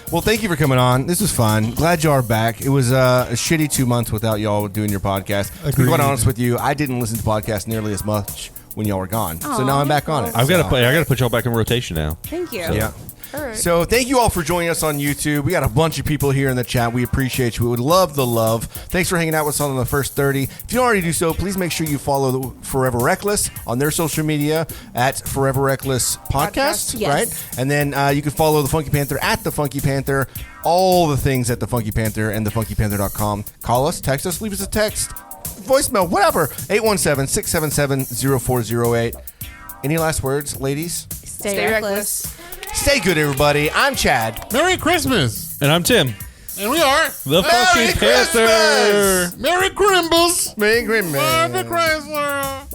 Well, thank you for coming on. This was fun. Glad y'all are back. It was a shitty 2 months without y'all doing your podcast. To be Agreed. quite honest with you, I didn't listen to podcasts nearly as much when y'all were gone. So now I'm back on it. I've got So, to put y'all back in rotation now. Thank you. Yeah. All right. So thank you all for joining us on YouTube. We got a bunch of people here in the chat. We appreciate you. We would love the love. Thanks for hanging out with us on the first 30. If you don't already do so, please make sure you follow the Forever Reckless on their social media at Forever Reckless Podcast, Yes. right? And then you can follow the Funky Panther at the Funky Panther. All the things at the Funky Panther and thefunkypanther.com. Call us, text us, leave us a text, voicemail, whatever. 817-677-0408. Any last words, ladies? Stay reckless. Stay good, everybody. I'm Chad. Merry Christmas. And I'm Tim, And we are. the Funky Panther. Merry Crimbus. Merry Christmas. Merry Chrysler.